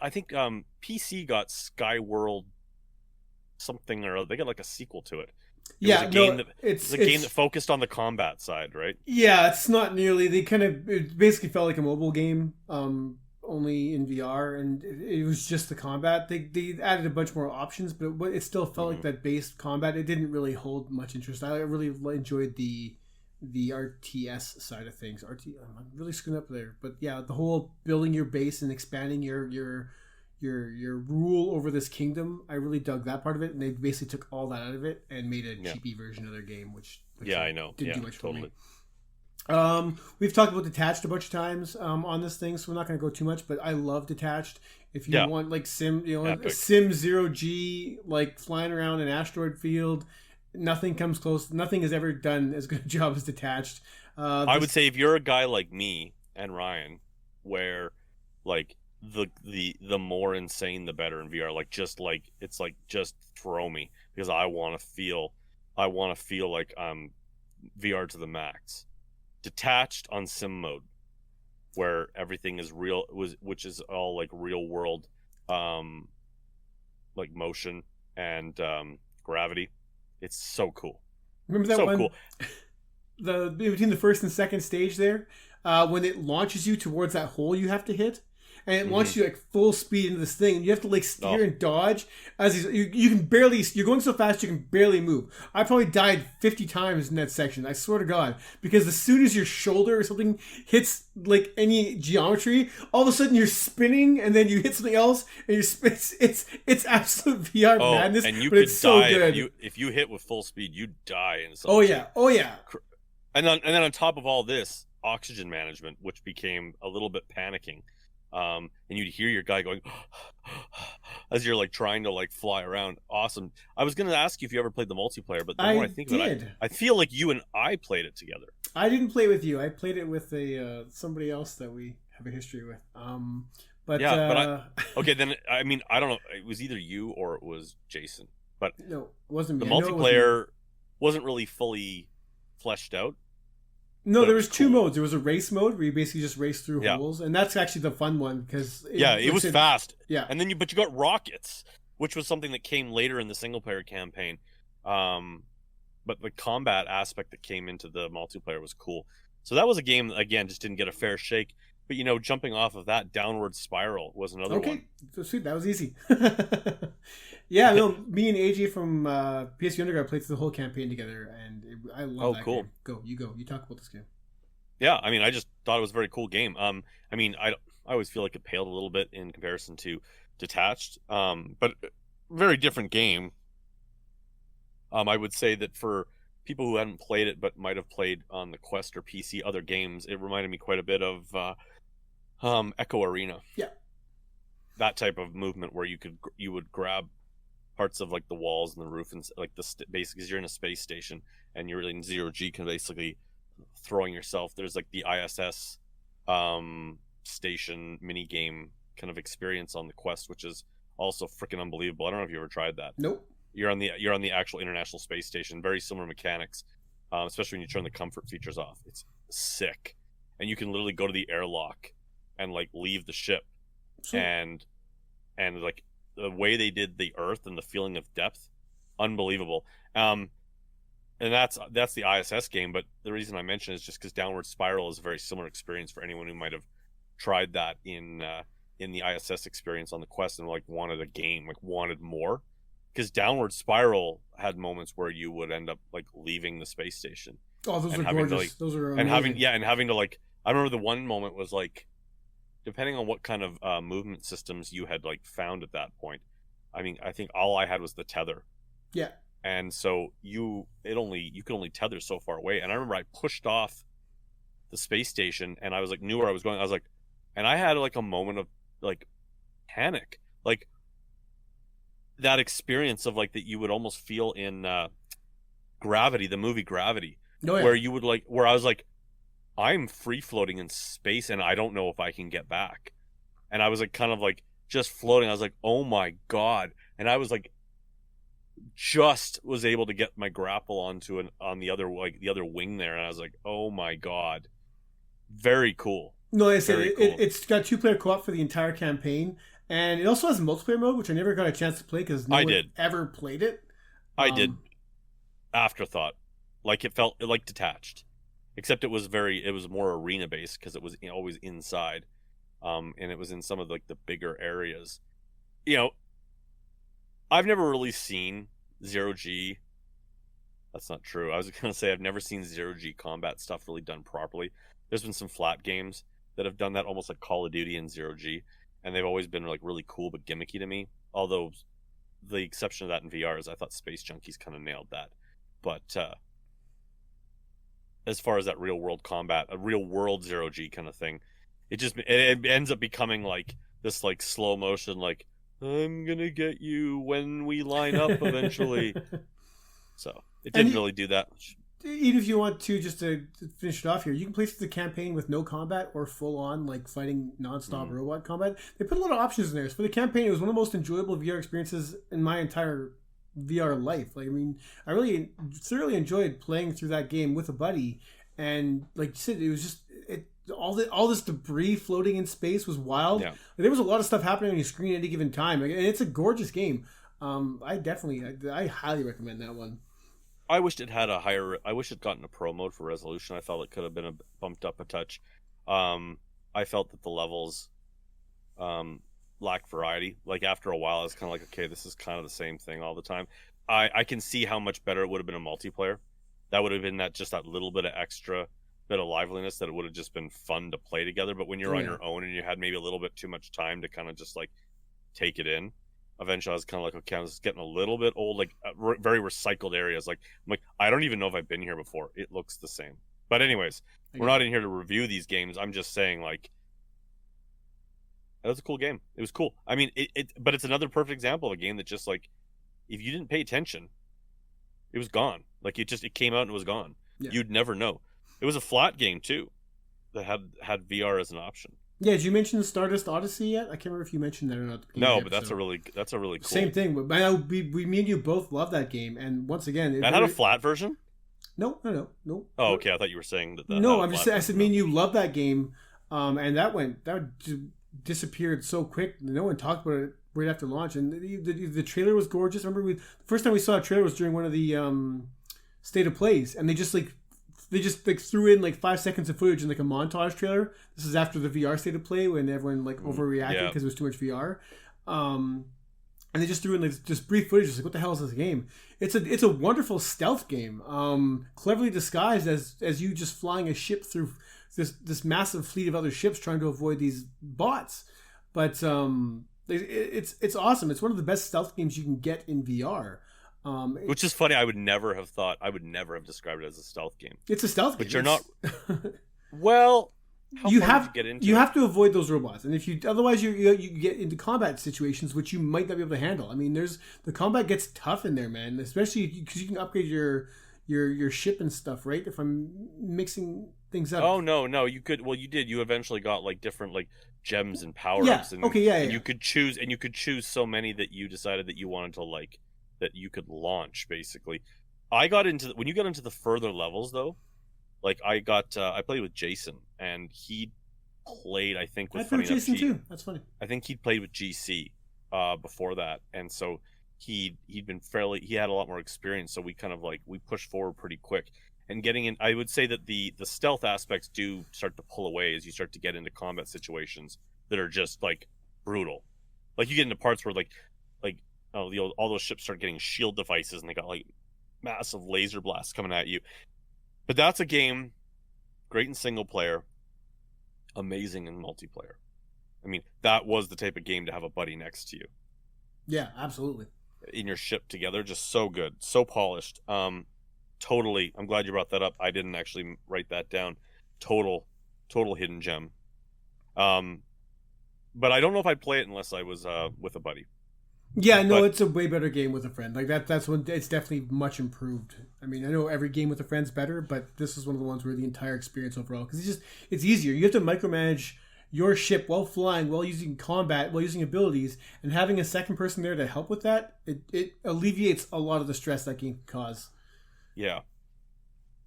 I think PC got Skyworld something or other. They got like a sequel to it. It was
Yeah,
a game
no,
it's a game that focused on the combat side, right?
yeah, it's not nearly. It basically felt like a mobile game, only in VR, and it was just the combat. They added a bunch more options, but it still felt like that base combat. It didn't really hold much interest. I really enjoyed the RTS side of things. I'm really screwing up there, but yeah, the whole building your base and expanding your rule over this kingdom. I really dug that part of it, and they basically took all that out of it and made a cheapy version of their game, which
I know
didn't do much
totally.
For me. We've talked about Detached a bunch of times on this thing, so we're not going to go too much. But I love Detached. If you want like Sim 0G, like flying around an asteroid field, nothing comes close. Nothing has ever done as good a job as Detached.
I would say if you're a guy like me and Ryan, where like the more insane the better in VR, just throw me, because I want to feel like I'm VR to the max. Detached on sim mode, where everything is real, which is all like real world, like motion and gravity. It's so cool.
Remember that one? Cool. Between the first and second stage there, when it launches you towards that hole you have to hit, and it launches you like full speed into this thing, and you have to like steer and dodge as you can barely. You're going so fast you can barely move. I probably died 50 times in that section. I swear to God, because as soon as your shoulder or something hits like any geometry, all of a sudden you're spinning, and then you hit something else, and it's absolute VR madness.
And you
but
could
it's so
die
good.
if you hit with full speed, you die in some.
Oh yeah.
And then on top of all this, oxygen management, which became a little bit panicking. And you'd hear your guy going as you're like trying to like fly around. Awesome. I was going to ask you if you ever played the multiplayer, but the more I think of it, I feel like you and I played it together.
I didn't play with you. I played it with somebody else that we have a history with.
Okay, then I mean, I don't know. It was either you or it was Jason, but
no, it wasn't me.
The multiplayer wasn't really fully fleshed out.
No, there was two modes. There was a race mode where you basically just race through holes, and that's actually the fun one because
it was fast.
Yeah,
and then you got rockets, which was something that came later in the single player campaign. But the combat aspect that came into the multiplayer was cool. So that was a game that, again, just didn't get a fair shake. But jumping off of that, Downward Spiral was another one. Okay,
so sweet, that was easy. Yeah, no, me and AJ from PSVR Underground played through the whole campaign together, and I love that game. You talk about this game.
Yeah, I mean, I just thought it was a very cool game. I mean, I always feel like it paled a little bit in comparison to Detached, but very different game. I would say that for people who hadn't played it but might have played on the Quest or PC other games, it reminded me quite a bit of Echo Arena.
Yeah,
that type of movement where you would grab parts of like the walls and the roof and like basically because you're in a space station and you're in 0G, can basically throwing yourself. There's like the ISS station mini game kind of experience on the Quest, which is also freaking unbelievable. I don't know if you ever tried that.
Nope.
You're on the actual International Space Station. Very similar mechanics, especially when you turn the comfort features off. It's sick, and you can literally go to the airlock and like leave the ship, and like the way they did the Earth and the feeling of depth, unbelievable. And that's the ISS game. But the reason I mention it is just because Downward Spiral is a very similar experience for anyone who might have tried that in the ISS experience on the Quest and like wanted a game, like wanted more. Because Downward Spiral had moments where you would end up like leaving the space station.
Oh, those are gorgeous. Those are amazing.
And having to like, I remember the one moment was like, depending on what kind of movement systems you had like found at that point. I mean, I think all I had was the tether.
Yeah.
And so you could only tether so far away. And I remember I pushed off the space station and I was like, knew where I was going. I was like, and I had like a moment of like panic, like that experience of like that you would almost feel in Gravity, the movie Gravity, where you would like, where I was like, I'm free floating in space and I don't know if I can get back. And I was like, kind of like just floating. I was like, oh my God. And I was like, just was able to get my grapple on the other wing there. And I was like, oh my God. Very cool.
No, I said it's got 2-player co-op for the entire campaign. And it also has multiplayer mode, which I never got a chance to play because no one ever played it.
I did. afterthought. Like it felt like Detached, except it was more arena based because it was always inside, and it was in some of like the bigger areas. You know, I've never really seen zero G. That's not true. I was gonna say I've never seen zero G combat stuff really done properly. There's been some flat games that have done that, almost like Call of Duty and zero G, and they've always been like really cool but gimmicky to me. Although the exception of that in VR is I thought Space Junkies kind of nailed that. But as far as that real world combat, a real world zero G kind of thing, it ends up becoming like this like slow motion, like I'm gonna get you when we line up eventually. So it didn't really do that.
Even if you want to, just to finish it off here, you can play through the campaign with no combat or full on like fighting nonstop robot combat. They put a lot of options in there. So for the campaign, it was one of the most enjoyable VR experiences in my entire VR life. Like, I mean, I really thoroughly enjoyed playing through that game with a buddy, and like you said, it was just all this debris floating in space was wild.
Yeah.
Like, there was a lot of stuff happening on your screen at any given time, and it's a gorgeous game. I highly recommend that one.
I wished it had I wish it gotten a pro mode for resolution. I felt it could have been bumped up a touch. I felt that the levels lack variety. Like after a while, it's kind of like, okay, this is kind of the same thing all the time. I can see how much better it would have been a multiplayer. That would have been that little bit of extra bit of liveliness that it would have just been fun to play together. But when you're on your own and you had maybe a little bit too much time to kind of just like take it in, eventually I was kind of like, okay, I was getting a little bit old, like very recycled areas. Like I'm like, I don't even know if I've been here before. It looks the same. But anyways, we're not in here to review these games. I'm just saying, like, that was a cool game. It was cool. I mean, but it's another perfect example of a game that just like, if you didn't pay attention, it was gone. Like it came out and it was gone. Yeah. You'd never know. It was a flat game too, that had VR as an option.
Yeah, did you mention Stardust Odyssey yet? I can't remember if you mentioned that or not.
No, but that's a really cool.
Same thing. But me and you both love that game, and once again,
that had a flat version.
No.
Oh, okay. I thought you were saying that.
No, I'm just saying. I said me and you love that game, and that disappeared so quick. No one talked about it right after launch, and the trailer was gorgeous. I remember the first time we saw a trailer was during one of the state of plays, and they just threw in like 5 seconds of footage in like a montage trailer. This is after the VR state of play when everyone like overreacted because it was too much VR. And they just threw in like just brief footage. Just like, what the hell is this game? It's a wonderful stealth game, cleverly disguised as you just flying a ship through this massive fleet of other ships trying to avoid these bots. But it's awesome. It's one of the best stealth games you can get in VR.
Which is funny. I would never have described it as a stealth game.
It's a stealth game.
But you're not. Well,
you have to avoid those robots, and otherwise you get into combat situations which you might not be able to handle. I mean, the combat gets tough in there, man. Especially because you can upgrade your ship and stuff, right? If I'm mixing things up.
Oh no, you could. Well, you did. You eventually got like different like gems and power ups. And you could choose so many that you decided that you wanted to like. That you could launch basically. When you got into the further levels though, like I played with Jason and he played I think with
Jason too. That's funny.
I think he'd played with GC before that, and so he had a lot more experience, so we kind of like we pushed forward pretty quick and getting in. I would say that the stealth aspects do start to pull away as you start to get into combat situations that are just like brutal. Like you get into parts where all those ships start getting shield devices and they got like massive laser blasts coming at you. But that's a game great in single player, amazing in multiplayer. I mean, that was the type of game to have a buddy next to you.
Yeah, absolutely.
In your ship together, just so good, so polished. Totally. I'm glad you brought that up. I didn't actually write that down. Total hidden gem. But I don't know if I'd play it unless I was with a buddy.
Yeah, no, it's a way better game with a friend. Like that's when it's definitely much improved. I mean, I know every game with a friend's better, but this is one of the ones where the entire experience overall, because it's easier. You have to micromanage your ship while flying, while using combat, while using abilities, and having a second person there to help with that, it alleviates a lot of the stress that game can cause. Yeah,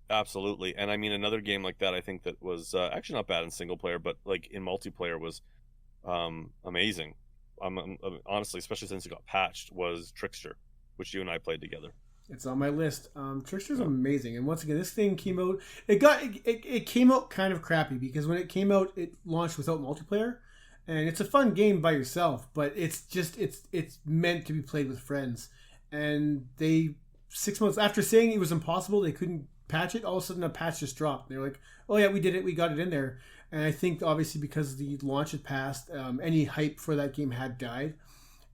absolutely. And I mean, another game like that, I think that was actually not bad in single player, but like in multiplayer was amazing. Honestly, especially since it got patched, was Trickster, which you and I played together.
It's on my list. Trickster's amazing, and once again, this thing came out. It came out kind of crappy because when it came out, it launched without multiplayer, and it's a fun game by yourself, but it's meant to be played with friends. And they 6 months after saying it was impossible, they couldn't patch it. All of a sudden, a patch just dropped. They're like, "Oh yeah, we did it. We got it in there." And I think obviously because the launch had passed, any hype for that game had died.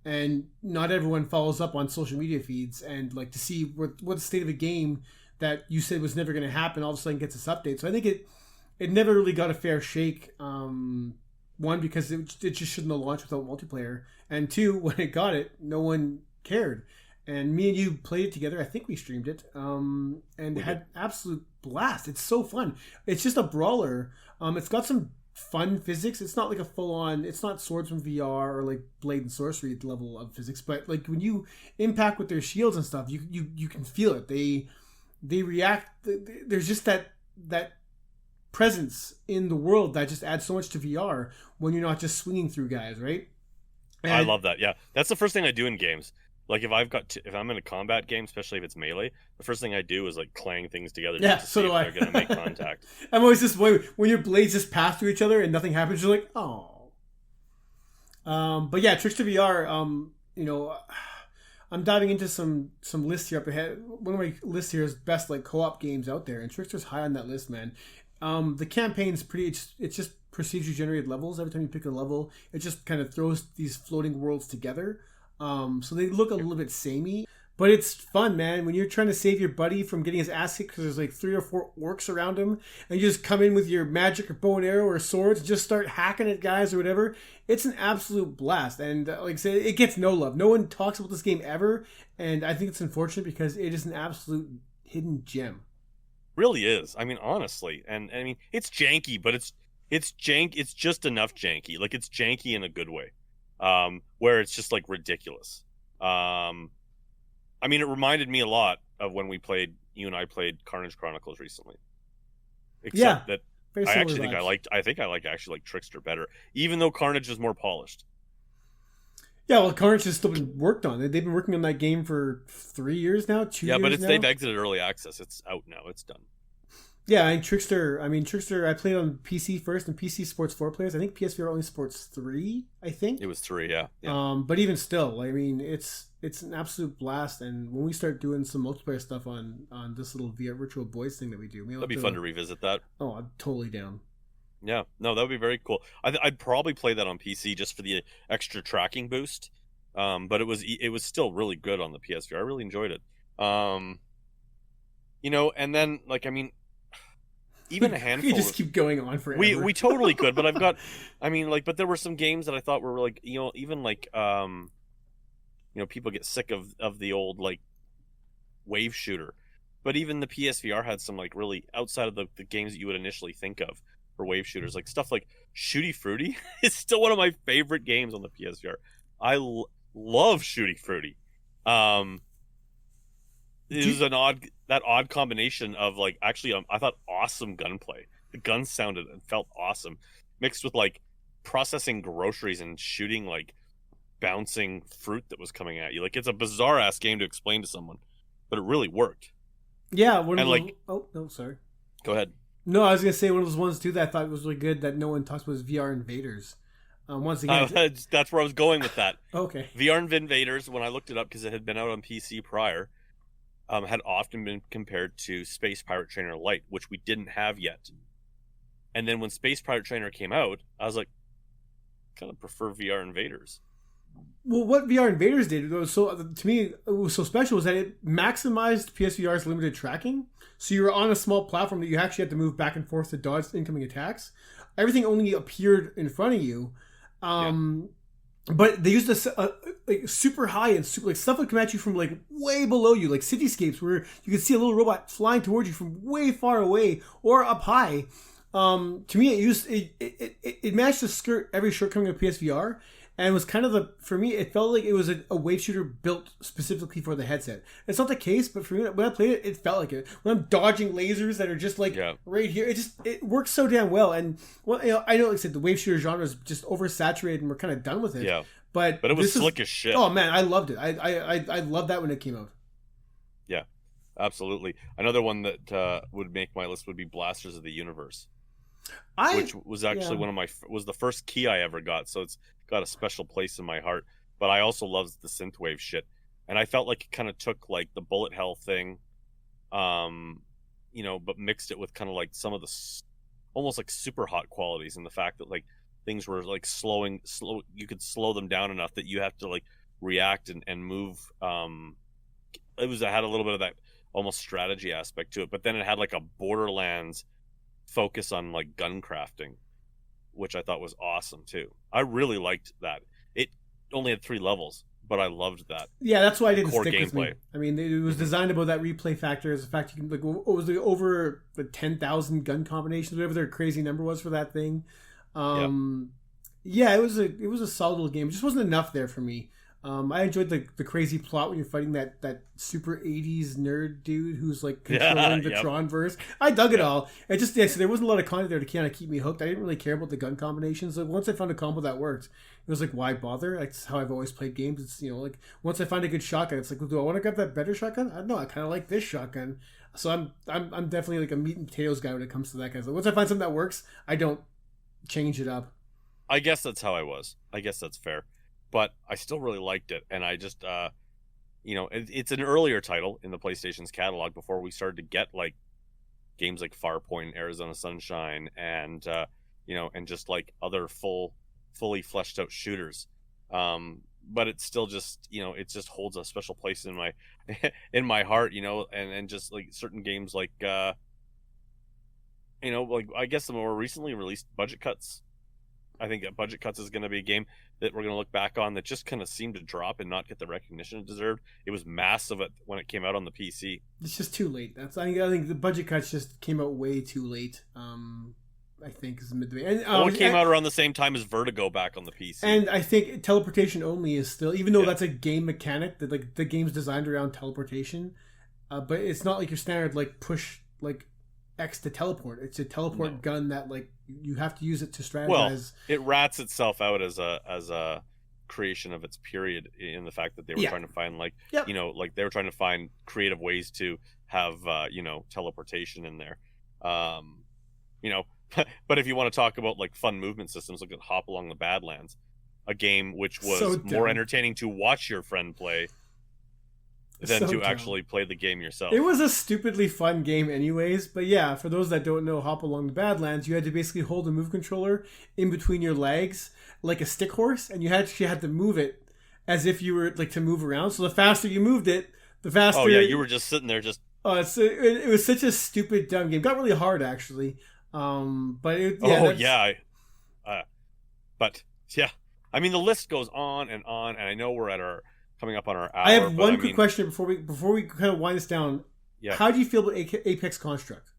And not everyone follows up on social media feeds and like to see what the state of a game that you said was never going to happen all of a sudden gets this update. So I think it never really got a fair shake. One, because it just shouldn't have launched without multiplayer, and two, when it got it, no one cared. And me and you played it together. I think we streamed it, and had absolute blast. It's so fun. It's just a brawler. It's got some fun physics. It's not like a full-on, it's not Swordsman VR or like Blade and Sorcery level of physics, but like when you impact with their shields and stuff, you can feel it. They react. There's just that presence in the world that just adds so much to VR when you're not just swinging through guys, right? And
I love that. Yeah, that's the first thing I do in games. Like if I'm in a combat game, especially if it's melee, the first thing I do is like clang things together.
Yeah,
just to
so
see
do
if
I.
They're gonna make contact.
I'm always just when your blades just pass through each other and nothing happens. You're like, oh. But yeah, Trickster VR. I'm diving into some lists here up ahead. One of my lists here is best like co-op games out there, and Trickster's high on that list, man. The campaign's pretty. It's just procedure generated levels. Every time you pick a level, it just kind of throws these floating worlds together. So they look a little bit samey, but it's fun, man. When you're trying to save your buddy from getting his ass kicked because there's like 3 or 4 orcs around him, and you just come in with your magic or bow and arrow or swords and just start hacking at guys or whatever, it's an absolute blast. And like I said, it gets no love. No one talks about this game ever, and I think it's unfortunate because it is an absolute hidden gem.
Really is. I mean, honestly, and I mean, it's janky, but it's jank. It's just enough janky. Like it's janky in a good way. Where it's just like ridiculous. I mean, it reminded me a lot of when you and I played Carnage Chronicles recently. Except that I actually think I like Trickster better, even though Carnage is more polished.
Yeah, well, Carnage has still been worked on. They've been working on that game for 3 years now, 2 years now.
Yeah, but they've exited early access. It's out now. It's done.
Yeah, and Trickster, I played on PC first, and PC supports 4 players. I think PSVR only supports 3, I think.
It was 3, yeah.
But even still, I mean, it's an absolute blast, and when we start doing some multiplayer stuff on this little VR virtual boys thing that we do,
that'd be fun to revisit that.
Oh, I'm totally down.
Yeah, no, that would be very cool. I'd probably play that on PC just for the extra tracking boost. But it was still really good on the PSVR. I really enjoyed it. And then like I mean, even a handful.
You just keep going on forever.
We totally could, but but there were some games that I thought were like even like people get sick of the old like wave shooter, but even the PSVR had some like really outside of the games that you would initially think of for wave shooters, like stuff like Shooty Fruity is still one of my favorite games on the PSVR. I love Shooty Fruity. It was that odd combination of like actually I thought awesome gunplay. The gun sounded and felt awesome, mixed with like processing groceries and shooting like bouncing fruit that was coming at you. Like it's a bizarre ass game to explain to someone, but it really worked.
Yeah, oh no, sorry.
Go ahead.
No, I was gonna say one of those ones too that I thought was really good that no one talks about is VR Invaders. Once again,
that's where I was going with that.
Okay.
VR Invaders, when I looked it up because it had been out on PC prior, had often been compared to Space Pirate Trainer Lite, which we didn't have yet. And then when Space Pirate Trainer came out, I was like, kind of prefer VR Invaders.
Well, what VR Invaders did was to me it was so special was that it maximized PSVR's limited tracking. So you were on a small platform that you actually had to move back and forth to dodge incoming attacks. Everything only appeared in front of you. But they used like super high and super like stuff that would come at you from like way below you, like cityscapes where you could see a little robot flying towards you from way far away or up high. To me, it managed to skirt every shortcoming of PSVR, and was kind of for me, it felt like it was a wave shooter built specifically for the headset. It's not the case, but for me, when I played it, it felt like it. When I'm dodging lasers that are just like right here, it works so damn well. And I know, like I said, the wave shooter genre is just oversaturated, and we're kind of done with it.
Yeah,
but
it was slick as shit.
Oh man, I loved it. I loved that when it came out.
Yeah, absolutely. Another one that would make my list would be Blasters of the Universe, which was actually was the first key I ever got, so it's got a special place in my heart. But I also love the synthwave shit, and I felt like it kind of took like the bullet hell thing, but mixed it with kind of like some of the almost like super hot qualities, and the fact that like things were like slow. You could slow them down enough that you have to like react and move. It had a little bit of that almost strategy aspect to it, but then it had like a Borderlands focus on like gun crafting, which I thought was awesome too. I really liked that. It only had 3 levels, but I loved that.
Yeah, that's why I didn't
core
stick with me. I mean, it was designed about that replay factor. As a fact, you can like what was it, over the 10,000 gun combinations, whatever their crazy number was for that thing. Yeah, it was a solid little game. It just wasn't enough there for me. I enjoyed the crazy plot when you're fighting that super 80s nerd dude who's like controlling the Tronverse. I dug it all. It just so there wasn't a lot of content there to kind of keep me hooked. I didn't really care about the gun combinations. Like once I found a combo that worked, it was like, why bother? That's how I've always played games. It's like once I find a good shotgun, it's like, do I want to grab that better shotgun? I don't know. I kind of like this shotgun. So I'm definitely like a meat and potatoes guy when it comes to that kind of stuff. Once I find something that works, I don't change it up.
I guess that's how I was. I guess that's fair. But I still really liked it, and I just, it's an earlier title in the PlayStation's catalog before we started to get like games like Farpoint, Arizona Sunshine, and and just like other fully fleshed out shooters. But it's still just, it just holds a special place in my in my heart, and just like certain games like like I guess the more recently released Budget Cuts. I think Budget Cuts is going to be a game that we're going to look back on that just kind of seemed to drop and not get the recognition it deserved. It was massive when it came out on the PC.
It's just too late. I think the Budget Cuts just came out way too late. I think is midway. And,
it came out around the same time as Vertigo back on the PC.
And I think teleportation only is still, even though that's a game mechanic that like the game's designed around teleportation, but it's not like your standard like push like X to teleport. It's a teleport gun that like you have to use it to strategize.
Well, it rats itself out as a creation of its period in the fact that they were trying to find like like they were trying to find creative ways to have teleportation in there. But if you want to talk about like fun movement systems, look at Hop Along the Badlands, a game which was more entertaining to watch your friend play than to actually play the game yourself.
It was a stupidly fun game anyways, but yeah, for those that don't know Hop Along the Badlands, you had to basically hold a move controller in between your legs like a stick horse, and you actually had to move it as if you were like to move around. So the faster you moved it, the faster...
Oh yeah, you were just sitting there just...
it was such a stupid, dumb game. Got really hard, actually. But I mean, the list goes on, and I know we're at coming up on our hour. I have one quick question before we kind of wind this down.
Yeah.
How do you feel about Apex Construct?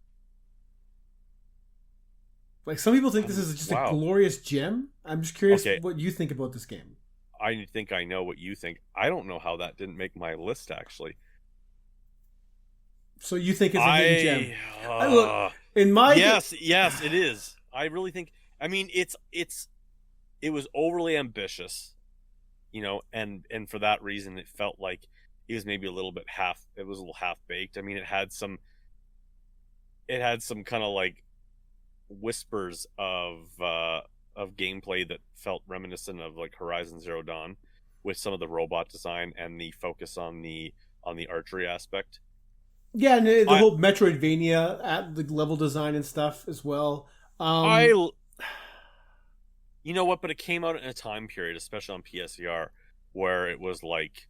Like some people think this is just a glorious gem. I'm just curious what you think about this game.
I think I know what you think. I don't know how that didn't make my list actually.
So you think it's a hidden gem? Look, in my
yes, it is. I really think. I mean, it was overly ambitious. And for that reason, it felt like it was maybe a little half baked. I mean, it had some kind of like whispers of gameplay that felt reminiscent of like Horizon Zero Dawn, with some of the robot design and the focus on the archery aspect.
Yeah, and the whole Metroidvania at the level design and stuff as well.
You know what? But it came out in a time period, especially on PSVR, where it was like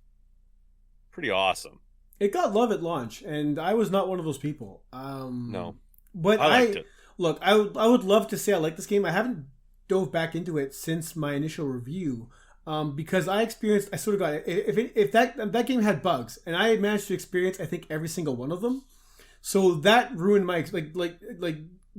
pretty awesome.
It got love at launch, and I was not one of those people.
No,
but
I liked it.
Look, I would love to say I like this game. I haven't dove back into it since my initial review, because I sort of got if that game had bugs, and I had managed to experience I think every single one of them, so that ruined my like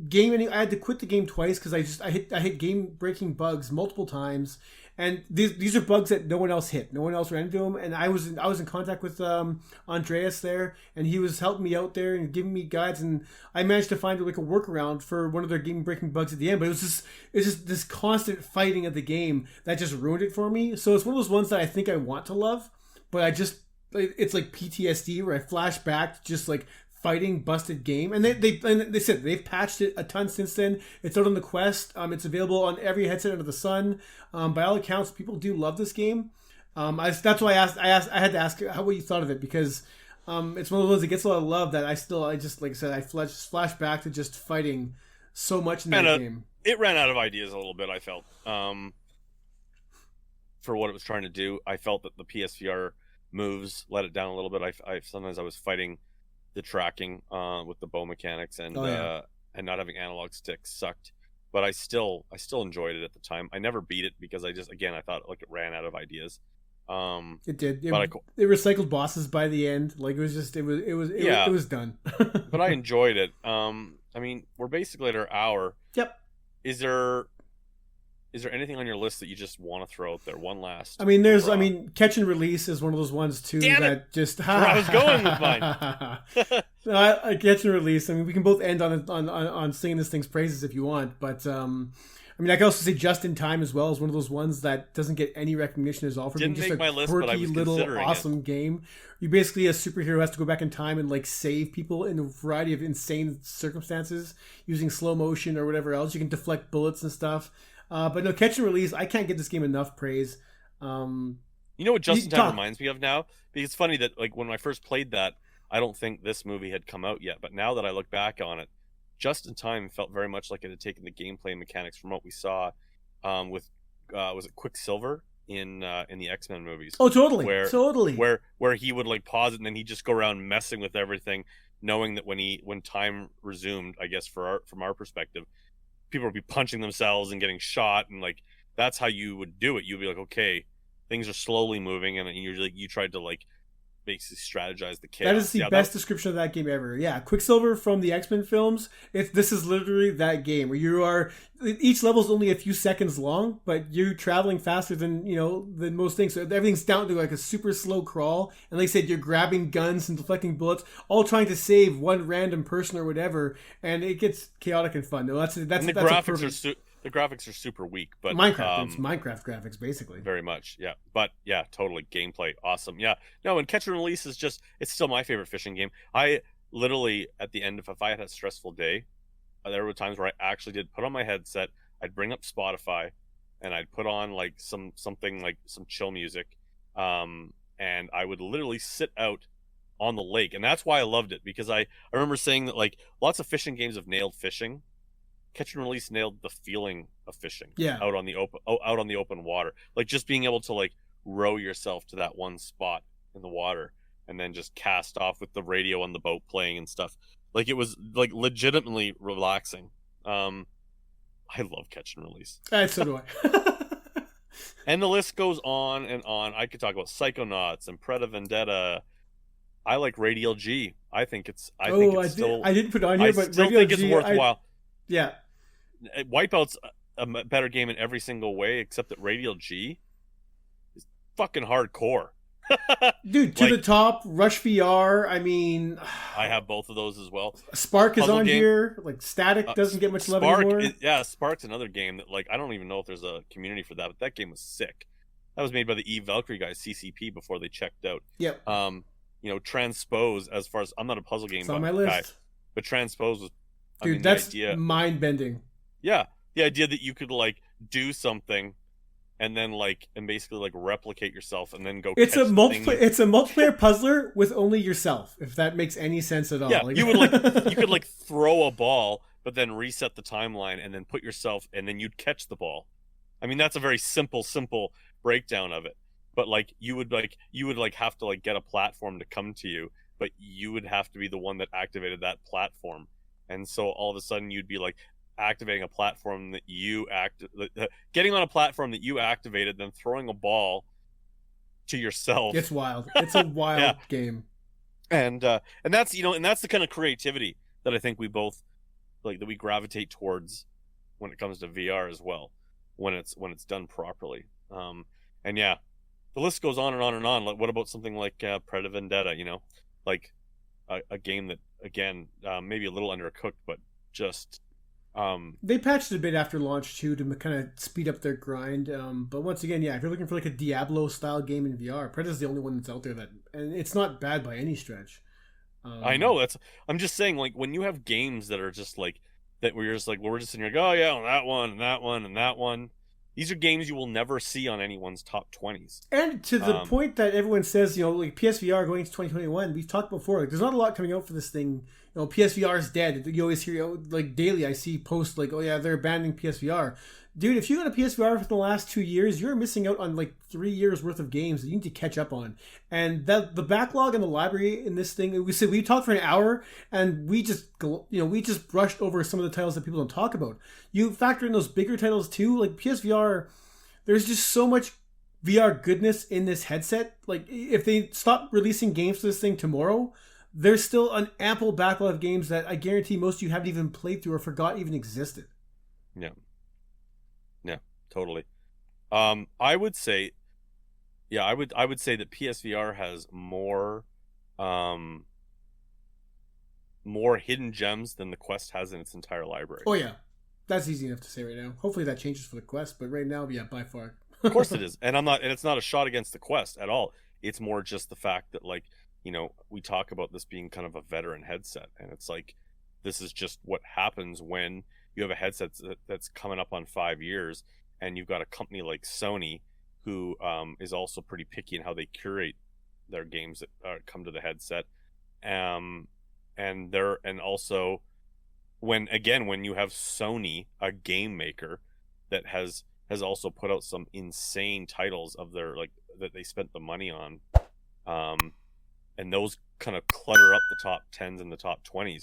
game. I had to quit the game twice because I hit game breaking bugs multiple times, and these are bugs that no one else hit. No one else ran into them, and I was in contact with Andreas there, and he was helping me out there and giving me guides, and I managed to find like a workaround for one of their game breaking bugs at the end. But it's just this constant fighting of the game that just ruined it for me. So it's one of those ones that I think I want to love, but I just it's like PTSD where I flash back to just like fighting busted game, and they said they've patched it a ton since then. It's out on the Quest. It's available on every headset under the sun. By all accounts, people do love this game. That's why I had to ask how what you thought of it, because it's one of those that gets a lot of love that I just like I said I flash back to just fighting so much in that game.
It ran out of ideas a little bit, I felt, for what it was trying to do. I felt that the PSVR moves let it down a little bit. Sometimes I was fighting the tracking with the bow mechanics, and and not having analog sticks sucked. But I still
enjoyed
it at the time. I never beat it because I thought like it ran out of ideas.
It did. It recycled bosses by the end. Like it was done.
But I enjoyed it. I mean, we're basically at our hour.
Yep.
Is there anything on your list that you just want to throw out there? One last.
I mean, Catch and Release is one of those ones too.
Damn
that
it!
Just.
That's where I was going with mine.
No, I Catch and Release. I mean, we can both end on singing this thing's praises if you want, but I mean, I can also say Just in Time as well is one of those ones that doesn't get any recognition at all for being just a quirky little awesome game. You basically, a superhero has to go back in time and like save people in a variety of insane circumstances using slow motion or whatever else. You can deflect bullets and stuff. But no, Catch and Release, I can't get this game enough praise.
You know what Just in Time reminds me of now? Because it's funny that like when I first played that, I don't think this movie had come out yet. But now that I look back on it, Just in Time felt very much like it had taken the gameplay mechanics from what we saw with was it Quicksilver in the X-Men movies?
Oh, totally,
totally. Where he would like pause it and then he'd just go around messing with everything, knowing that when time resumed, I guess from our perspective, people would be punching themselves and getting shot, and like that's how you would do it. You'd be like, okay, things are slowly moving, and you tried to like basically strategize the chaos.
That is the best description of that game ever. Yeah, Quicksilver from the X-Men films. This is literally that game where each level is only a few seconds long, but you're traveling faster than most things. So everything's down to like a super slow crawl, and like I said, you're grabbing guns and deflecting bullets, all trying to save one random person or whatever, and it gets chaotic and fun. No, that's
the graphics are super weak, but
it's Minecraft graphics basically.
Very much, yeah. But yeah, totally gameplay awesome. Yeah, no, and Catch and Release is it's still my favorite fishing game. I literally at the end, if I had a stressful day, there were times where I actually did put on my headset. I'd bring up Spotify, and I'd put on like something like some chill music, and I would literally sit out on the lake, and that's why I loved it, because I remember saying that like lots of fishing games have nailed fishing. Catch and Release nailed the feeling of fishing out on the open water, like just being able to like row yourself to that one spot in the water and then just cast off with the radio on the boat playing and stuff. Like it was like legitimately relaxing. I love Catch and Release.
So do I.
And the list goes on and on. I could talk about Psychonauts and Preda Vendetta. I like Radial G. I think it's
I didn't put it on here, but
still think it's worthwhile.
Yeah.
Wipeout's a better game in every single way, except that Radial G is fucking hardcore.
Dude, to the top, Rush VR. I mean,
I have both of those as well.
Spark is on here. Like Static doesn't get much love anymore.
Spark's another game that like I don't even know if there's a community for that, but that game was sick. That was made by the Eve Valkyrie guys, CCP, before they checked out.
Yep.
Transpose. As far as I'm not a puzzle game
on my list,
guy, but Transpose was.
Dude, that's mind bending.
Yeah, the idea that you could like do something, and then and basically like replicate yourself, and then go.
It's a multiplayer puzzler with only yourself. If that makes any sense at all.
Yeah, you could throw a ball, but then reset the timeline, and then put yourself, and then you'd catch the ball. I mean, that's a very simple breakdown of it. But you would have to get a platform to come to you, but you would have to be the one that activated that platform. And so all of a sudden you'd be activating a platform that getting on a platform that you activated, then throwing a ball to yourself.
It's wild. It's a wild game.
And that's the kind of creativity that I think we both that we gravitate towards when it comes to VR as well, when it's done properly. And yeah, the list goes on and on and on. What about something like Preda Vendetta? A game that, again, maybe a little undercooked, but just
They patched it a bit after launch too to kind of speed up their grind. But once again, yeah, if you're looking for like a Diablo style game in VR, Preda's the only one that's out there and it's not bad by any stretch.
I know I'm just saying, like, when you have games that are just like that, where you're just like, well, we're just sitting here, oh yeah, well, that one and that one and that one. These are games you will never see on anyone's top 20s.
And to the point that everyone says, like PSVR going to 2021, we've talked before, like there's not a lot coming out for this thing. PSVR is dead. You always hear, like daily, I see posts like, oh yeah, they're abandoning PSVR. Dude, if you got a PSVR for the last 2 years, you're missing out on like 3 years worth of games that you need to catch up on. And that the backlog in the library in this thing, we talked for an hour and we just brushed over some of the titles that people don't talk about. You factor in those bigger titles too, like PSVR. There's just so much VR goodness in this headset. Like if they stop releasing games for this thing tomorrow, there's still an ample backlog of games that I guarantee most of you haven't even played through or forgot even existed.
Yeah. Yeah, totally. I would say that PSVR has more hidden gems than the Quest has in its entire library.
Oh yeah. That's easy enough to say right now. Hopefully that changes for the Quest, but right now, yeah, by far.
Of course it is. And it's not a shot against the Quest at all. It's more just the fact that, like, we talk about this being kind of a veteran headset, and it's like, this is just what happens when you have a headset that's coming up on 5 years, and you've got a company like Sony who is also pretty picky in how they curate their games that come to the headset, and also when you have Sony, a game maker that has also put out some insane titles of their, like, that they spent the money on, and those kind of clutter up the top 10s and the top 20s,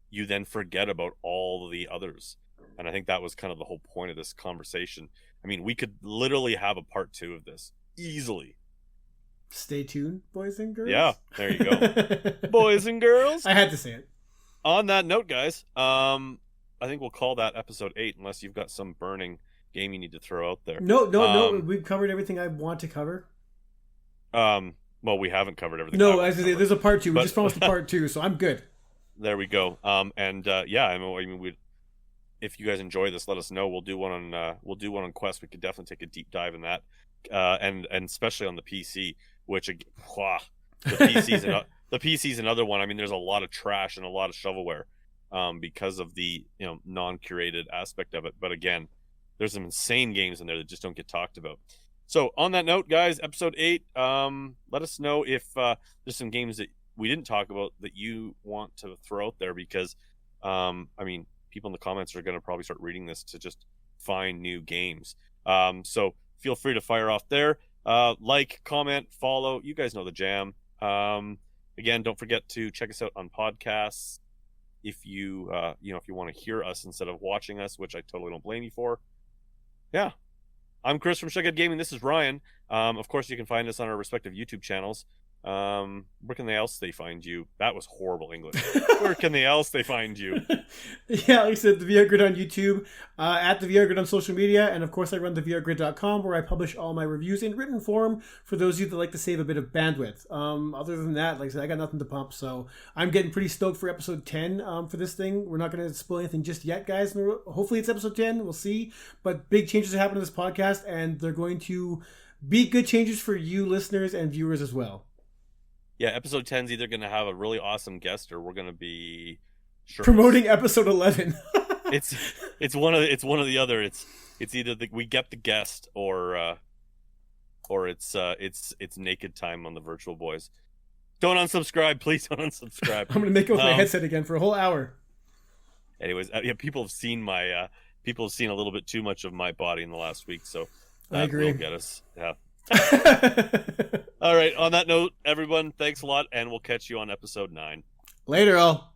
you then forget about all the others. And I think that was kind of the whole point of this conversation. I mean, we could literally have a part 2 of this easily.
Stay tuned, boys and girls.
Yeah, there you go. Boys and girls.
I had to say it.
On that note, guys, I think we'll call that episode 8, unless you've got some burning game you need to throw out there.
No. We've covered everything I want to cover.
Well, we haven't covered everything.
No, as I say, there's a part 2. We just promised a part 2, so I'm good.
There we go. If you guys enjoy this, let us know. We'll do one on Quest. We could definitely take a deep dive in that, and especially on the PC, which the PC's another one. I mean, there's a lot of trash and a lot of shovelware, because of the non-curated aspect of it. But again, there's some insane games in there that just don't get talked about. So on that note, guys, episode 8. Let us know if there's some games that we didn't talk about that you want to throw out there, because people in the comments are going to probably start reading this to just find new games. So feel free to fire off there. Like, comment, follow. You guys know the jam. Again, don't forget to check us out on podcasts if you want to hear us instead of watching us, which I totally don't blame you for. Yeah. I'm Chris from Shughead Gaming. This is Ryan. Of course, you can find us on our respective YouTube channels. Where can they else they find you? That was horrible English. Where can they else they find you?
Yeah, like I said, the VR Grid on YouTube, at the VR Grid on social media, and of course I run the VRGrid.com, where I publish all my reviews in written form for those of you that like to save a bit of bandwidth. Other than that, like I said, I got nothing to pump, so I'm getting pretty stoked for episode 10 for this thing. We're not going to spoil anything just yet, guys. Hopefully it's episode 10, we'll see. But big changes are happening to this podcast, and they're going to be good changes for you listeners and viewers as well.
Yeah, episode 10 is either going to have a really awesome guest, or we're going to be
promoting episode 11.
it's one of the other. It's either we get the guest, or it's naked time on the Virtual Boys. Don't unsubscribe, please. Don't unsubscribe.
I'm going to make it with my headset again for a whole hour.
Anyways, people have seen a little bit too much of my body in the last week, so that
I agree.
will get us. Yeah. All right, on that note, everyone, thanks a lot, and we'll catch you on episode 9.
Later, all.